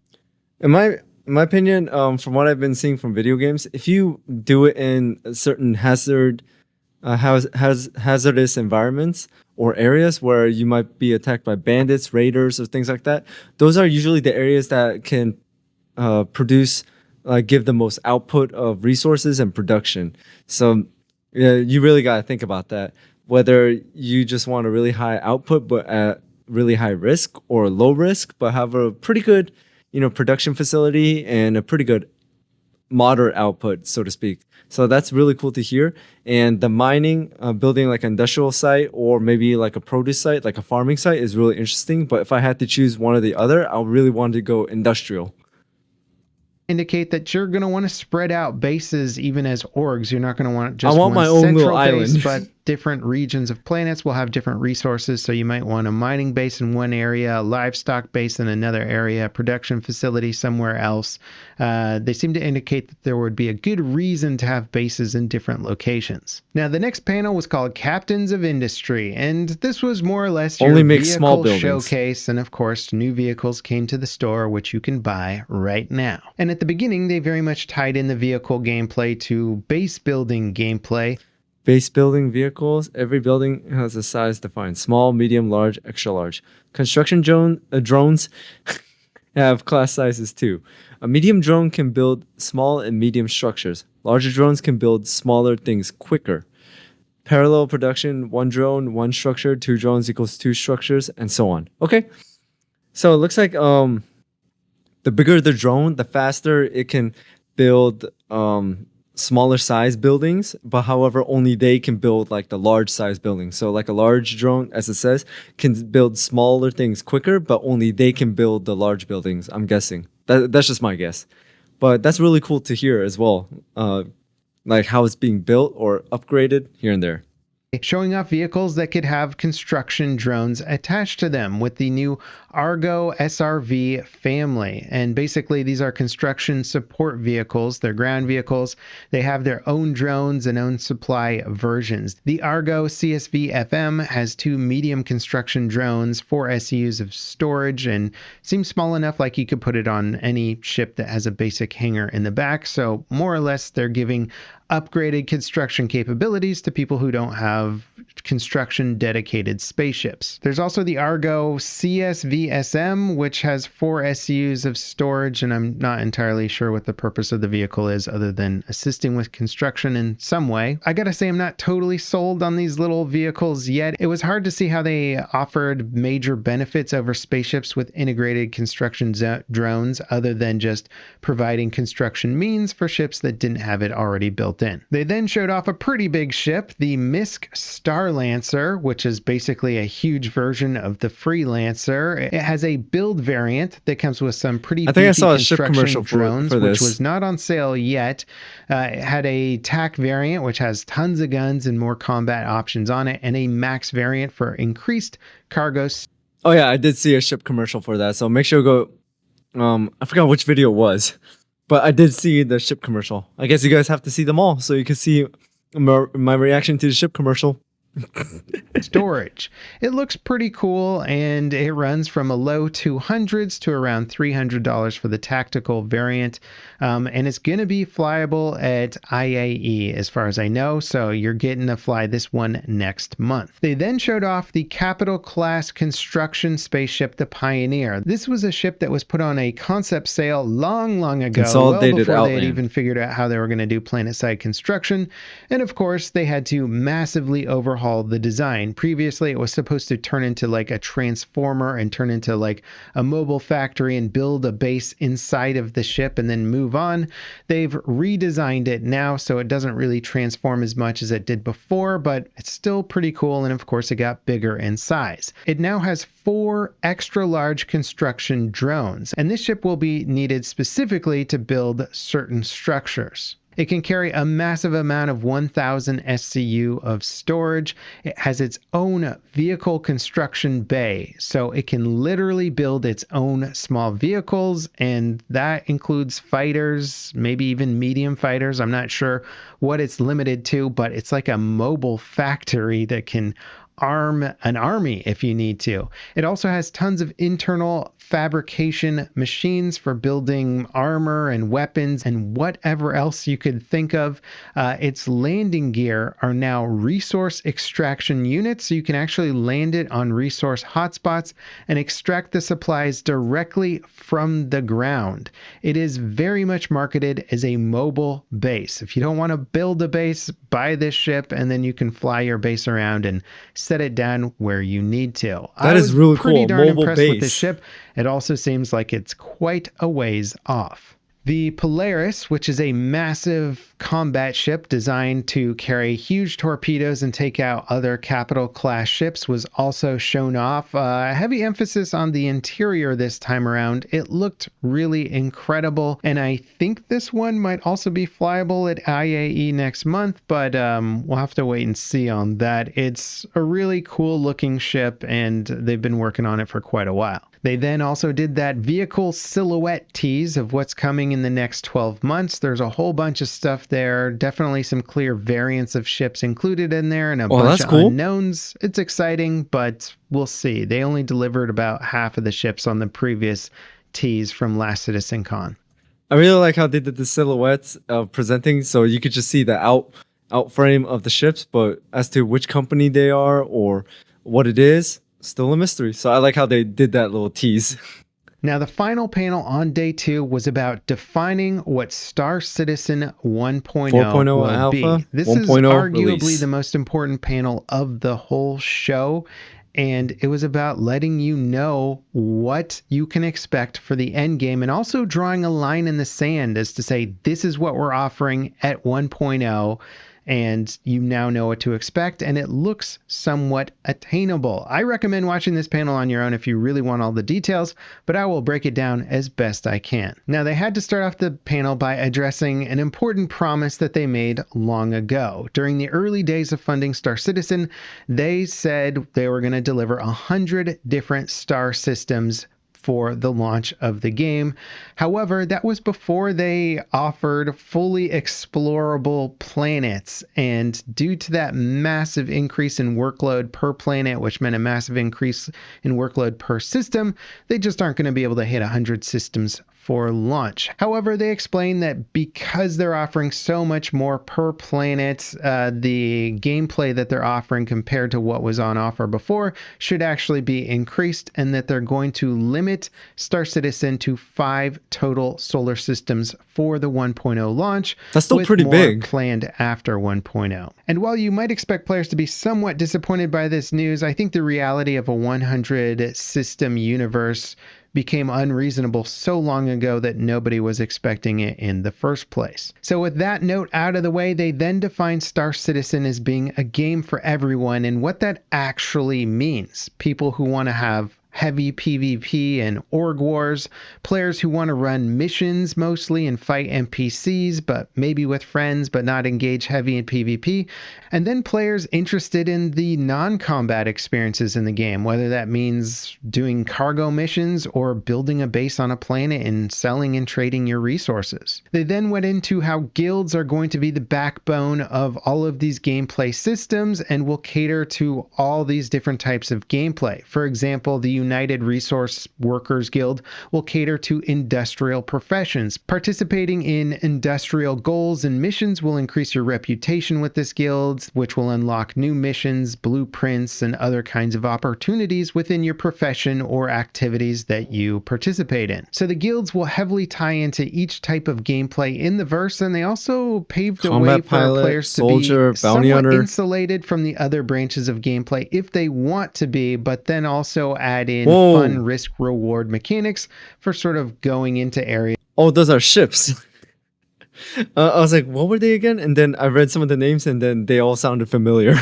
In my opinion, from what I've been seeing from video games, if you do it in a certain hazardous environments or areas where you might be attacked by bandits, raiders, or things like that, those are usually the areas that can give the most output of resources and production. So yeah, you really got to think about that. Whether you just want a really high output but at really high risk, or low risk but have a pretty good, production facility and a pretty good moderate output, so to speak. So that's really cool to hear. And the mining, building like an industrial site or maybe like a produce site, like a farming site, is really interesting. But if I had to choose one or the other, I really wanted to go industrial. Indicate that you're going to want to spread out bases even as orgs. You're not going to want just I want one my own central little base, island. but different regions of planets will have different resources. So you might want a mining base in one area, a livestock base in another area, a production facility somewhere else. They seem to indicate that there would be a good reason to have bases in different locations. Now, the next panel was called Captains of Industry, and this was more or less your Only make vehicle small buildings. showcase. And of course, new vehicles came to the store, which you can buy right now. And at the beginning, they very much tied in the vehicle gameplay to base building gameplay. Base building vehicles. Every building has a size defined: small, medium, large, extra large. Construction drones have class sizes too. A medium drone can build small and medium structures. Larger drones can build smaller things quicker. Parallel production: one drone, one structure, two drones equals two structures, and so on. Okay, so it looks like the bigger the drone, the faster it can build smaller size buildings, but however, only they can build like the large size buildings. So like a large drone, as it says, can build smaller things quicker, but only they can build the large buildings, I'm guessing. That's just my guess. But that's really cool to hear as well, like how it's being built or upgraded here and there. Showing off vehicles that could have construction drones attached to them with the new Argo SRV family. And basically, these are construction support vehicles. They're ground vehicles. They have their own drones and own supply versions. The Argo CSV FM has two medium construction drones, 4 SUs of storage, and seems small enough like you could put it on any ship that has a basic hangar in the back. So more or less, they're giving upgraded construction capabilities to people who don't have construction dedicated spaceships. There's also the Argo CSVSM, which has 4 SUs of storage, and I'm not entirely sure what the purpose of the vehicle is other than assisting with construction in some way. I gotta say, I'm not totally sold on these little vehicles yet. It was hard to see how they offered major benefits over spaceships with integrated construction drones other than just providing construction means for ships that didn't have it already built in. They then showed off a pretty big ship, the Misk Starlancer, which is basically a huge version of the Freelancer. It has a build variant that comes with some pretty I think I beefy saw a ship construction commercial drones, for this, which was not on sale yet. It had a TAC variant, which has tons of guns and more combat options on it, and a Max variant for increased cargo. Oh yeah, I did see a ship commercial for that. So make sure to go. I forgot which video it was, but I did see the ship commercial. I guess you guys have to see them all so you can see my reaction to the ship commercial. Storage. It looks pretty cool, and it runs from a low 200s to around $300 for the tactical variant, and it's going to be flyable at IAE as far as I know, so you're getting to fly this one next month. They then showed off the Capital Class construction spaceship, the Pioneer. This was a ship that was put on a concept sale long ago, Consolidated well before they had Outland. even figured out how they were going to do planet-side construction, and of course they had to massively overhaul the design. Previously, it was supposed to turn into like a transformer and turn into like a mobile factory and build a base inside of the ship and then move on. They've redesigned it now so it doesn't really transform as much as it did before, but it's still pretty cool, and of course it got bigger in size. It now has 4 extra large construction drones, and this ship will be needed specifically to build certain structures. It can carry a massive amount of 1,000 SCU of storage. It has its own vehicle construction bay, so it can literally build its own small vehicles, and that includes fighters, maybe even medium fighters. I'm not sure what it's limited to, but it's like a mobile factory that can arm an army if you need to. It also has tons of internal fabrication machines for building armor and weapons and whatever else you could think of. Its landing gear are now resource extraction units, so you can actually land it on resource hotspots and extract the supplies directly from the ground. It is very much marketed as a mobile base. If you don't want to build a base, buy this ship and then you can fly your base around and set it down where you need to. That is really cool. Pretty darn Mobile impressed base with this ship. It also seems like it's quite a ways off. The Polaris, which is a massive combat ship designed to carry huge torpedoes and take out other capital class ships, was also shown off. Heavy emphasis on the interior this time around. It looked really incredible, and I think this one might also be flyable at IAE next month, but we'll have to wait and see on that. It's a really cool looking ship, and they've been working on it for quite a while. They then also did that vehicle silhouette tease of what's coming in the next 12 months. There's a whole bunch of stuff there. Definitely some clear variants of ships included in there and a bunch of unknowns. It's exciting, but we'll see. They only delivered about half of the ships on the previous tease from last CitizenCon. I really like how they did the silhouettes of presenting, so you could just see the out frame of the ships, but as to which company they are or what it is, still a mystery. So I like how they did that little tease. Now, the final panel on day 2 was about defining what Star Citizen 1.0 will alpha, be. This 1.0 is arguably release. the most important panel of the whole show, and it was about letting you know what you can expect for the end game and also drawing a line in the sand as to say, this is what we're offering at 1.0. And you now know what to expect, and it looks somewhat attainable. I recommend watching this panel on your own if you really want all the details, but I will break it down as best I can. Now, they had to start off the panel by addressing an important promise that they made long ago. During the early days of funding Star Citizen, they said they were going to deliver 100 different star systems for the launch of the game. However, that was before they offered fully explorable planets, and due to that massive increase in workload per planet, which meant a massive increase in workload per system, they just aren't going to be able to hit 100 systems for launch. However, they explain that because they're offering so much more per planet, the gameplay that they're offering compared to what was on offer before should actually be increased, and that they're going to limit Star Citizen to 5 total solar systems for the 1.0 launch. That's still pretty big. Planned after 1.0. And while you might expect players to be somewhat disappointed by this news, I think the reality of a 100 system universe became unreasonable so long ago that nobody was expecting it in the first place. So with that note out of the way, they then defined Star Citizen as being a game for everyone and what that actually means. People who want to have heavy PvP and org wars, players who want to run missions mostly and fight NPCs, but maybe with friends, but not engage heavy in PvP, and then players interested in the non-combat experiences in the game, whether that means doing cargo missions or building a base on a planet and selling and trading your resources. They then went into how guilds are going to be the backbone of all of these gameplay systems and will cater to all these different types of gameplay. For example, the United Resource Workers Guild will cater to industrial professions. Participating in industrial goals and missions will increase your reputation with this guild, which will unlock new missions, blueprints, and other kinds of opportunities within your profession or activities that you participate in. So the guilds will heavily tie into each type of gameplay in the verse, and they also paved a way for players soldier, to be bounty somewhat hunter, insulated from the other branches of gameplay if they want to be, but then also add in fun risk-reward mechanics for sort of going into areas. Oh, those are ships. I was like, what were they again? And then I read some of the names and then they all sounded familiar.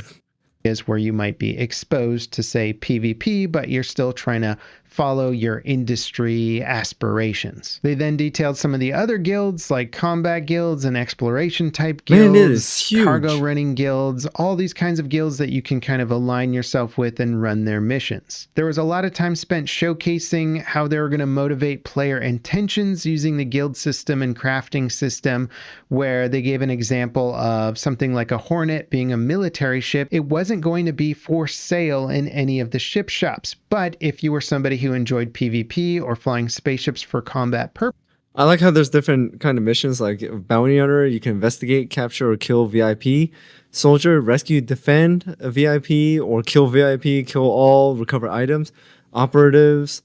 Is where you might be exposed to, say, PvP, but you're still trying to follow your industry aspirations. They then detailed some of the other guilds like combat guilds and exploration type guilds, Man, it is huge. cargo running guilds, all these kinds of guilds that you can kind of align yourself with and run their missions. There was a lot of time spent showcasing how they were going to motivate player intentions using the guild system and crafting system, where they gave an example of something like a Hornet being a military ship. It wasn't going to be for sale in any of the ship shops, but if you were somebody who enjoyed PvP or flying spaceships for combat purposes. I like how there's different kind of missions, like bounty hunter, you can investigate, capture, or kill VIP. Soldier, rescue, defend a VIP, or kill VIP, kill all, recover items. Operatives,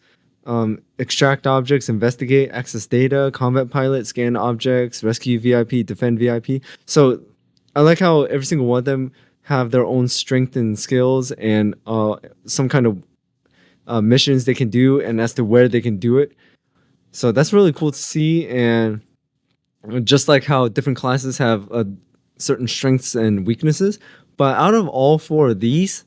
extract objects, investigate, access data. Combat pilot, scan objects, rescue VIP, defend VIP. So I like how every single one of them have their own strength and skills and some kind of missions they can do, and as to where they can do it. So that's really cool to see. And just like how different classes have certain strengths and weaknesses, but out of all four of these,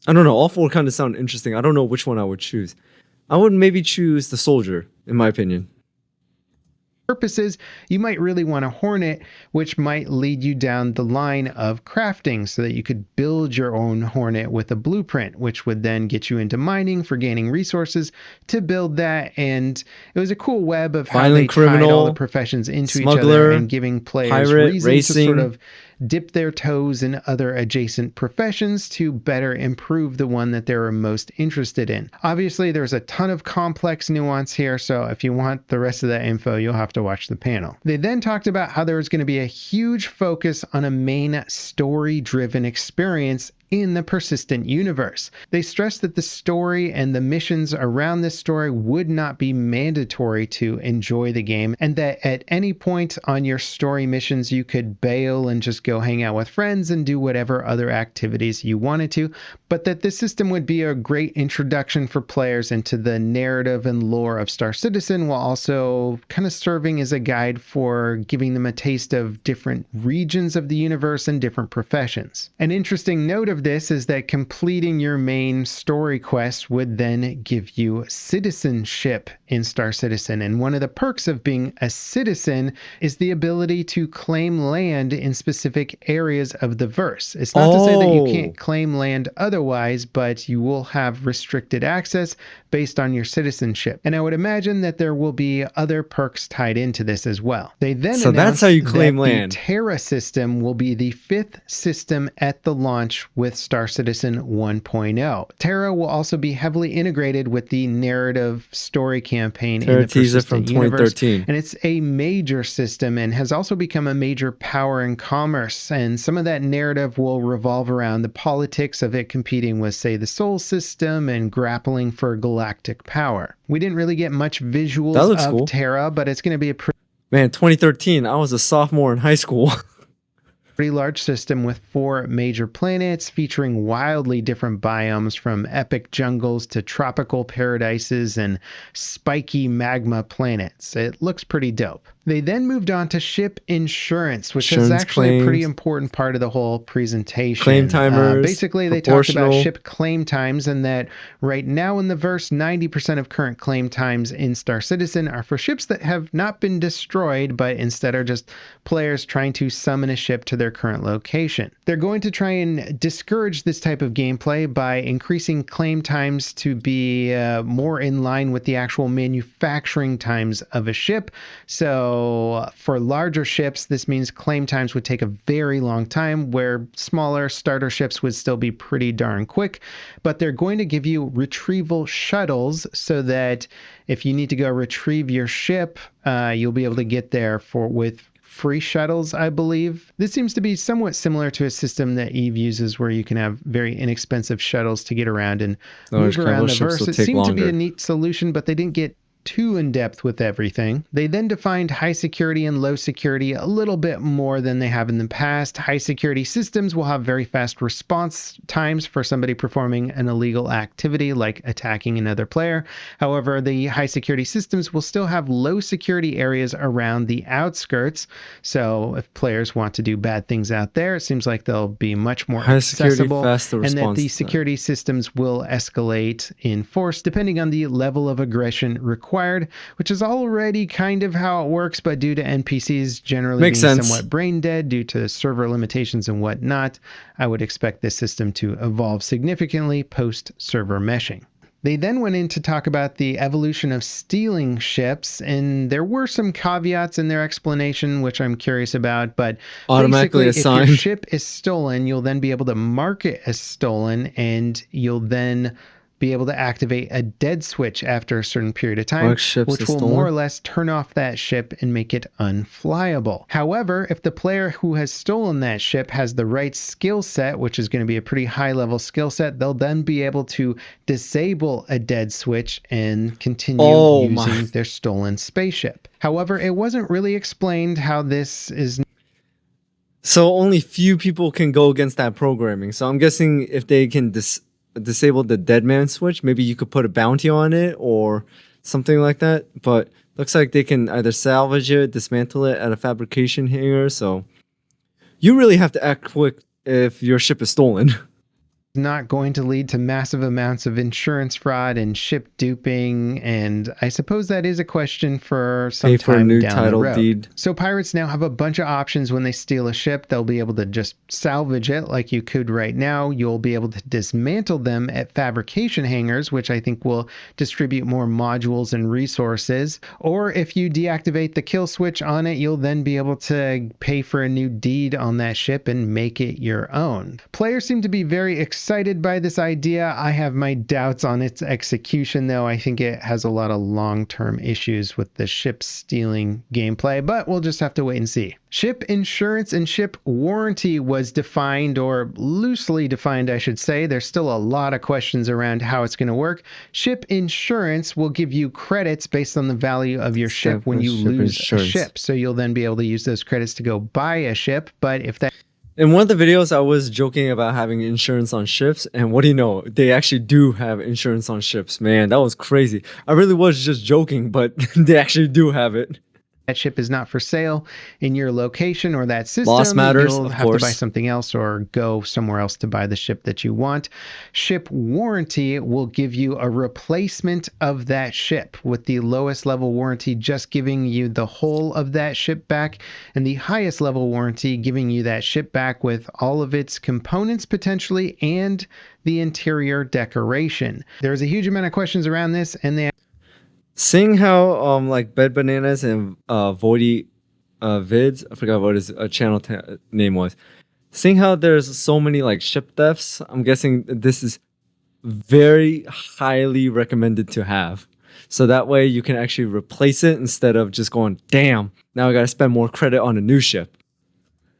I don't know, all four kind of sound interesting. I don't know which one I would choose. I would maybe choose the soldier, in my opinion. Purposes, you might really want a Hornet, which might lead you down the line of crafting so that you could build your own Hornet with a blueprint, which would then get you into mining for gaining resources to build that. And it was a cool web of how they tied all the professions into each other and giving players reason to sort of dip their toes in other adjacent professions to better improve the one that they were most interested in. Obviously, there's a ton of complex nuance here, so if you want the rest of that info, you'll have to watch the panel. They then talked about how there was going to be a huge focus on a main story-driven experience in the persistent universe. They stressed that the story and the missions around this story would not be mandatory to enjoy the game, and that at any point on your story missions you could bail and just go hang out with friends and do whatever other activities you wanted to, but that this system would be a great introduction for players into the narrative and lore of Star Citizen, while also kind of serving as a guide for giving them a taste of different regions of the universe and different professions. An interesting note of this is that completing your main story quest would then give you citizenship in Star Citizen, and one of the perks of being a citizen is the ability to claim land in specific areas of the verse. It's not to say that you can't claim land otherwise, but you will have restricted access based on your citizenship. And I would imagine that there will be other perks tied into this as well. They then announced that's how you claim land. The Terra system will be the 5th system at the launch with Star Citizen 1.0. Terra will also be heavily integrated with the narrative story campaign Terra in the persistent from universe, 2013. and it's a major system and has also become a major power in commerce, and some of that narrative will revolve around the politics of it competing with, say, the Sol system and grappling for galactic power. We didn't really get much visuals of cool. Terra, but it's going to be a Man, 2013, I was a sophomore in high school. Pretty large system with 4 major planets featuring wildly different biomes, from epic jungles to tropical paradises and spiky magma planets. It looks pretty dope. They then moved on to ship insurance, which is actually a pretty important part of the whole presentation. Claim timers. Basically, they talked about ship claim times, and that right now in the verse, 90% of current claim times in Star Citizen are for ships that have not been destroyed, but instead are just players trying to summon a ship to their current location. They're going to try and discourage this type of gameplay by increasing claim times to be more in line with the actual manufacturing times of a ship. So for larger ships, this means claim times would take a very long time, where smaller starter ships would still be pretty darn quick. But they're going to give you retrieval shuttles so that if you need to go retrieve your ship, you'll be able to get there with free shuttles, I believe. This seems to be somewhat similar to a system that EVE uses, where you can have very inexpensive shuttles to get around and move around the verse. It seemed to be a neat solution, but they didn't get too in depth with everything. They then defined high security and low security a little bit more than they have in the past. High security systems will have very fast response times for somebody performing an illegal activity like attacking another player. However, the high security systems will still have low security areas around the outskirts. So if players want to do bad things out there, it seems like they'll be much more High security, accessible, faster and that the response time. security systems will escalate in force depending on the level of aggression required, which is already kind of how it works, but due to NPCs generally Makes being sense. somewhat brain dead due to server limitations and whatnot, I would expect this system to evolve significantly post-server meshing. They then went in to talk about the evolution of stealing ships, and there were some caveats in their explanation, which I'm curious about, but Automatically basically, if your assigned. ship is stolen, you'll then be able to mark it as stolen, and you'll then be able to activate a dead switch after a certain period of time, Marked ships which as will stolen? more or less turn off that ship and make it unflyable. However, if the player who has stolen that ship has the right skill set, which is going to be a pretty high level skill set, they'll then be able to disable a dead switch and continue using their stolen spaceship. However, it wasn't really explained how this is. So only few people can go against that programming. So I'm guessing if they can disable the dead man switch, maybe you could put a bounty on it or something like that. But looks like they can either salvage it, dismantle it at a fabrication hangar. So you really have to act quick if your ship is stolen. Not going to lead to massive amounts of insurance fraud and ship duping, and I suppose that is a question for some Pay for a time new down title the road. deed. So pirates now have a bunch of options when they steal a ship. They'll be able to just salvage it like you could right now. You'll be able to dismantle them at fabrication hangars, which I think will distribute more modules and resources. Or if you deactivate the kill switch on it, you'll then be able to pay for a new deed on that ship and make it your own. Players seem to be very excited by this idea. I have my doubts on its execution, though. I think it has a lot of long-term issues with the ship stealing gameplay, but we'll just have to wait and see. Ship insurance and ship warranty was defined, or loosely defined, I should say. There's still a lot of questions around how it's going to work. Ship insurance will give you credits based on the value of your ship when you lose a ship. So you'll then be able to use those credits to go buy a ship, but if that... In one of the videos, I was joking about having insurance on ships, and what do you know? They actually do have insurance on ships. Man, that was crazy. I really was just joking, but they actually do have it. That ship is not for sale in your location or that system, Loss matters, you'll of have course. to buy something else or go somewhere else to buy the ship that you want. Ship warranty will give you a replacement of that ship, with the lowest level warranty just giving you the whole of that ship back, and the highest level warranty giving you that ship back with all of its components potentially and the interior decoration. There's a huge amount of questions around this, and they... Seeing how like Bed Bananas and Voidy Vids, I forgot what his channel name was. Seeing how there's so many like ship thefts, I'm guessing this is very highly recommended to have. So that way you can actually replace it instead of just going, damn, now I gotta spend more credit on a new ship.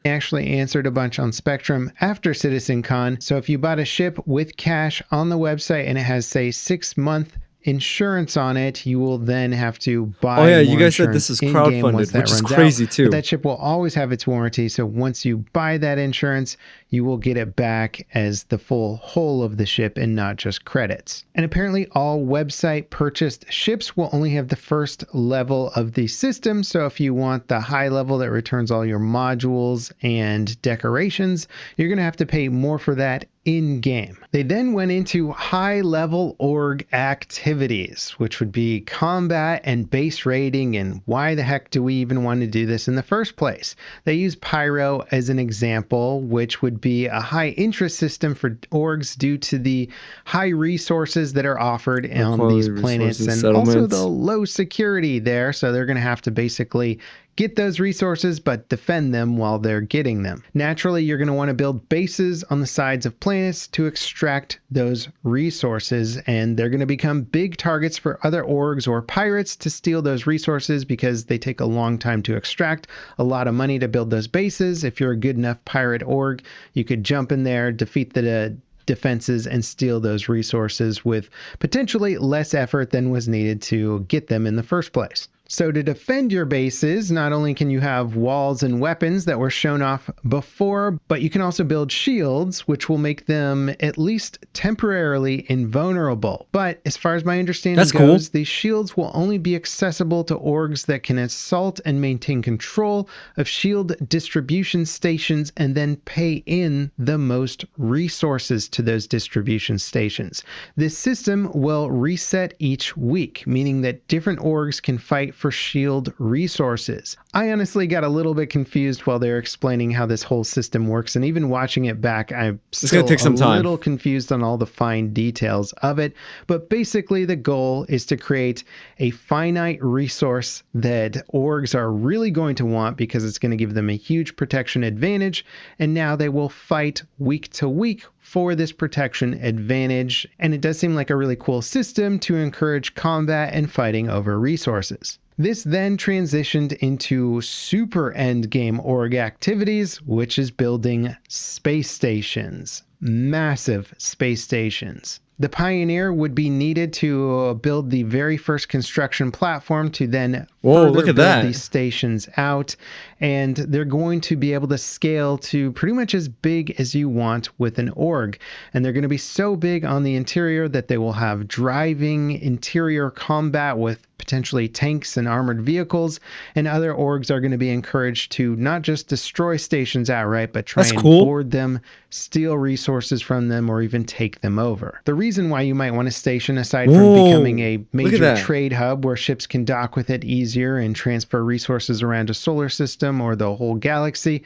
Actually answered a bunch on Spectrum after CitizenCon. So if you bought a ship with cash on the website and it has, say, 6-month insurance on it, you will then have to buy. Oh yeah, you more guys said this is crowdfunded, which is crazy too. But that ship will always have its warranty. So once you buy that insurance, you will get it back as the full whole of the ship and not just credits. And apparently all website purchased ships will only have the first level of the system. So if you want the high level that returns all your modules and decorations, you're going to have to pay more for that in-game. They then went into high-level org activities, which would be combat and base raiding, and why the heck do we even want to do this in the first place? They use Pyro as an example, which would be a high-interest system for orgs due to the high resources that are offered on these planets, and also the low security there, so they're going to have to basically get those resources, but defend them while they're getting them. Naturally, you're going to want to build bases on the sides of planets to extract those resources, and they're going to become big targets for other orgs or pirates to steal those resources because they take a long time to extract, a lot of money to build those bases. If you're a good enough pirate org, you could jump in there, defeat the defenses and steal those resources with potentially less effort than was needed to get them in the first place. So to defend your bases, not only can you have walls and weapons that were shown off before, but you can also build shields, which will make them at least temporarily invulnerable. But as far as my understanding goes, these shields will only be accessible to orgs that can assault and maintain control of shield distribution stations and then pay in the most resources to those distribution stations. This system will reset each week, meaning that different orgs can fight for shield resources. I honestly got a little bit confused while they were explaining how this whole system works, and even watching it back, I'm still a little confused on all the fine details of it. But basically, the goal is to create a finite resource that orgs are really going to want because it's going to give them a huge protection advantage, and now they will fight week to week for this protection advantage. And it does seem like a really cool system to encourage combat and fighting over resources. This then transitioned into super endgame org activities, which is building space stations, massive space stations. The Pioneer would be needed to build the very first construction platform to then further build these stations out. And they're going to be able to scale to pretty much as big as you want with an org. And they're going to be so big on the interior that they will have driving interior combat with potentially tanks and armored vehicles. And other orgs are going to be encouraged to not just destroy stations outright, but try and board them, steal resources from them, or even take them over. The reason why you might want a station, aside from becoming a major trade hub where ships can dock with it easier and transfer resources around a solar system or the whole galaxy,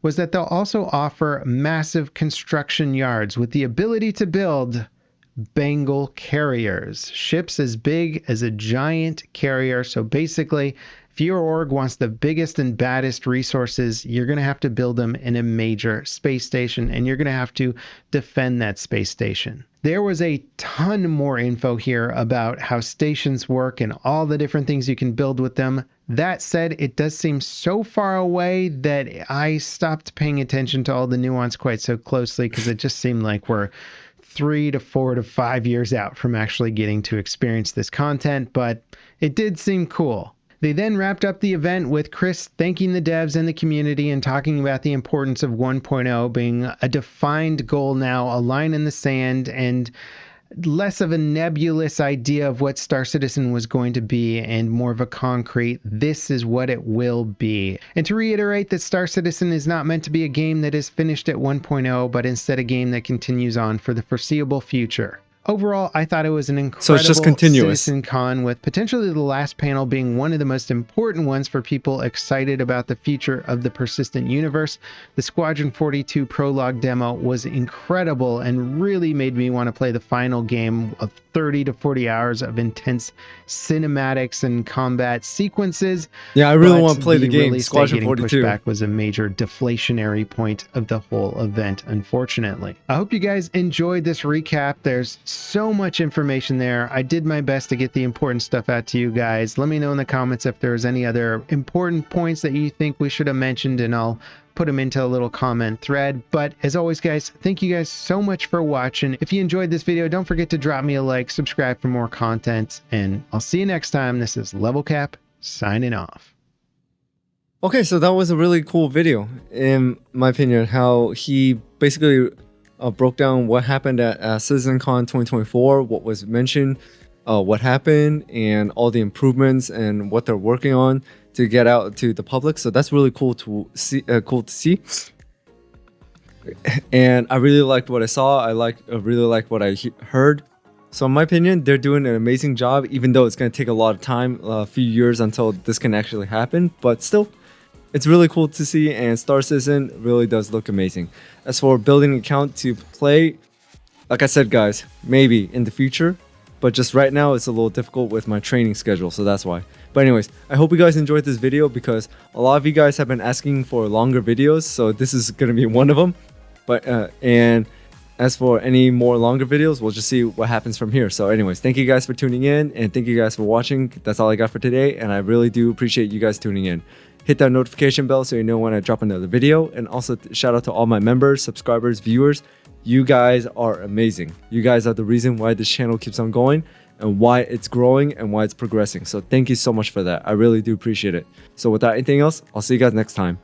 was that they'll also offer massive construction yards with the ability to build Bengal carriers, ships as big as a giant carrier. So basically, if your org wants the biggest and baddest resources, you're going to have to build them in a major space station, and you're going to have to defend that space station. There was a ton more info here about how stations work and all the different things you can build with them. That said, it does seem so far away that I stopped paying attention to all the nuance quite so closely, because it just seemed like we're 3 to 4 to 5 years out from actually getting to experience this content, but it did seem cool. They then wrapped up the event with Chris thanking the devs and the community and talking about the importance of 1.0 being a defined goal now, a line in the sand, and less of a nebulous idea of what Star Citizen was going to be and more of a concrete, this is what it will be. And to reiterate that Star Citizen is not meant to be a game that is finished at 1.0, but instead a game that continues on for the foreseeable future. Overall, I thought it was an incredible CitizenCon, with potentially the last panel being one of the most important ones for people excited about the future of the persistent universe. The Squadron 42 prologue demo was incredible and really made me want to play the final game of 30 to 40 hours of intense cinematics and combat sequences. Yeah, I really want to play the game. Squadron 42 pushback was a major deflationary point of the whole event, unfortunately. I hope you guys enjoyed this recap. There's so much information there. I did my best to get the important stuff out to you guys. Let me know in the comments if there's any other important points that you think we should have mentioned, and I'll put them into a little comment thread. But as always, guys, thank you guys so much for watching. If you enjoyed this video, don't forget to drop me a like, subscribe for more content, and I'll see you next time. This is Level Cap signing off. Okay, so that was a really cool video, in my opinion, how he basically broke down what happened at CitizenCon 2024, what was mentioned, what happened, and all the improvements and what they're working on to get out to the public. So that's really cool to see. And I really liked what I saw. I really liked what I heard. So in my opinion, they're doing an amazing job, even though it's going to take a lot of time, a few years until this can actually happen. But still, it's really cool to see, and Star Citizen really does look amazing. As for building an account to play, like I said, guys, maybe in the future, but just right now it's a little difficult with my training schedule, so that's why. But anyways, I hope you guys enjoyed this video, because a lot of you guys have been asking for longer videos, so this is going to be one of them. But and as for any more longer videos, we'll just see what happens from here. So anyways, thank you guys for tuning in, and thank you guys for watching. That's all I got for today, and I really do appreciate you guys tuning in. Hit that notification bell so you know when I drop another video, and also shout out to all my members, subscribers, viewers. You guys are amazing. You guys are the reason why this channel keeps on going and why it's growing and why it's progressing. So thank you so much for that. I really do appreciate it. So without anything else, I'll see you guys next time.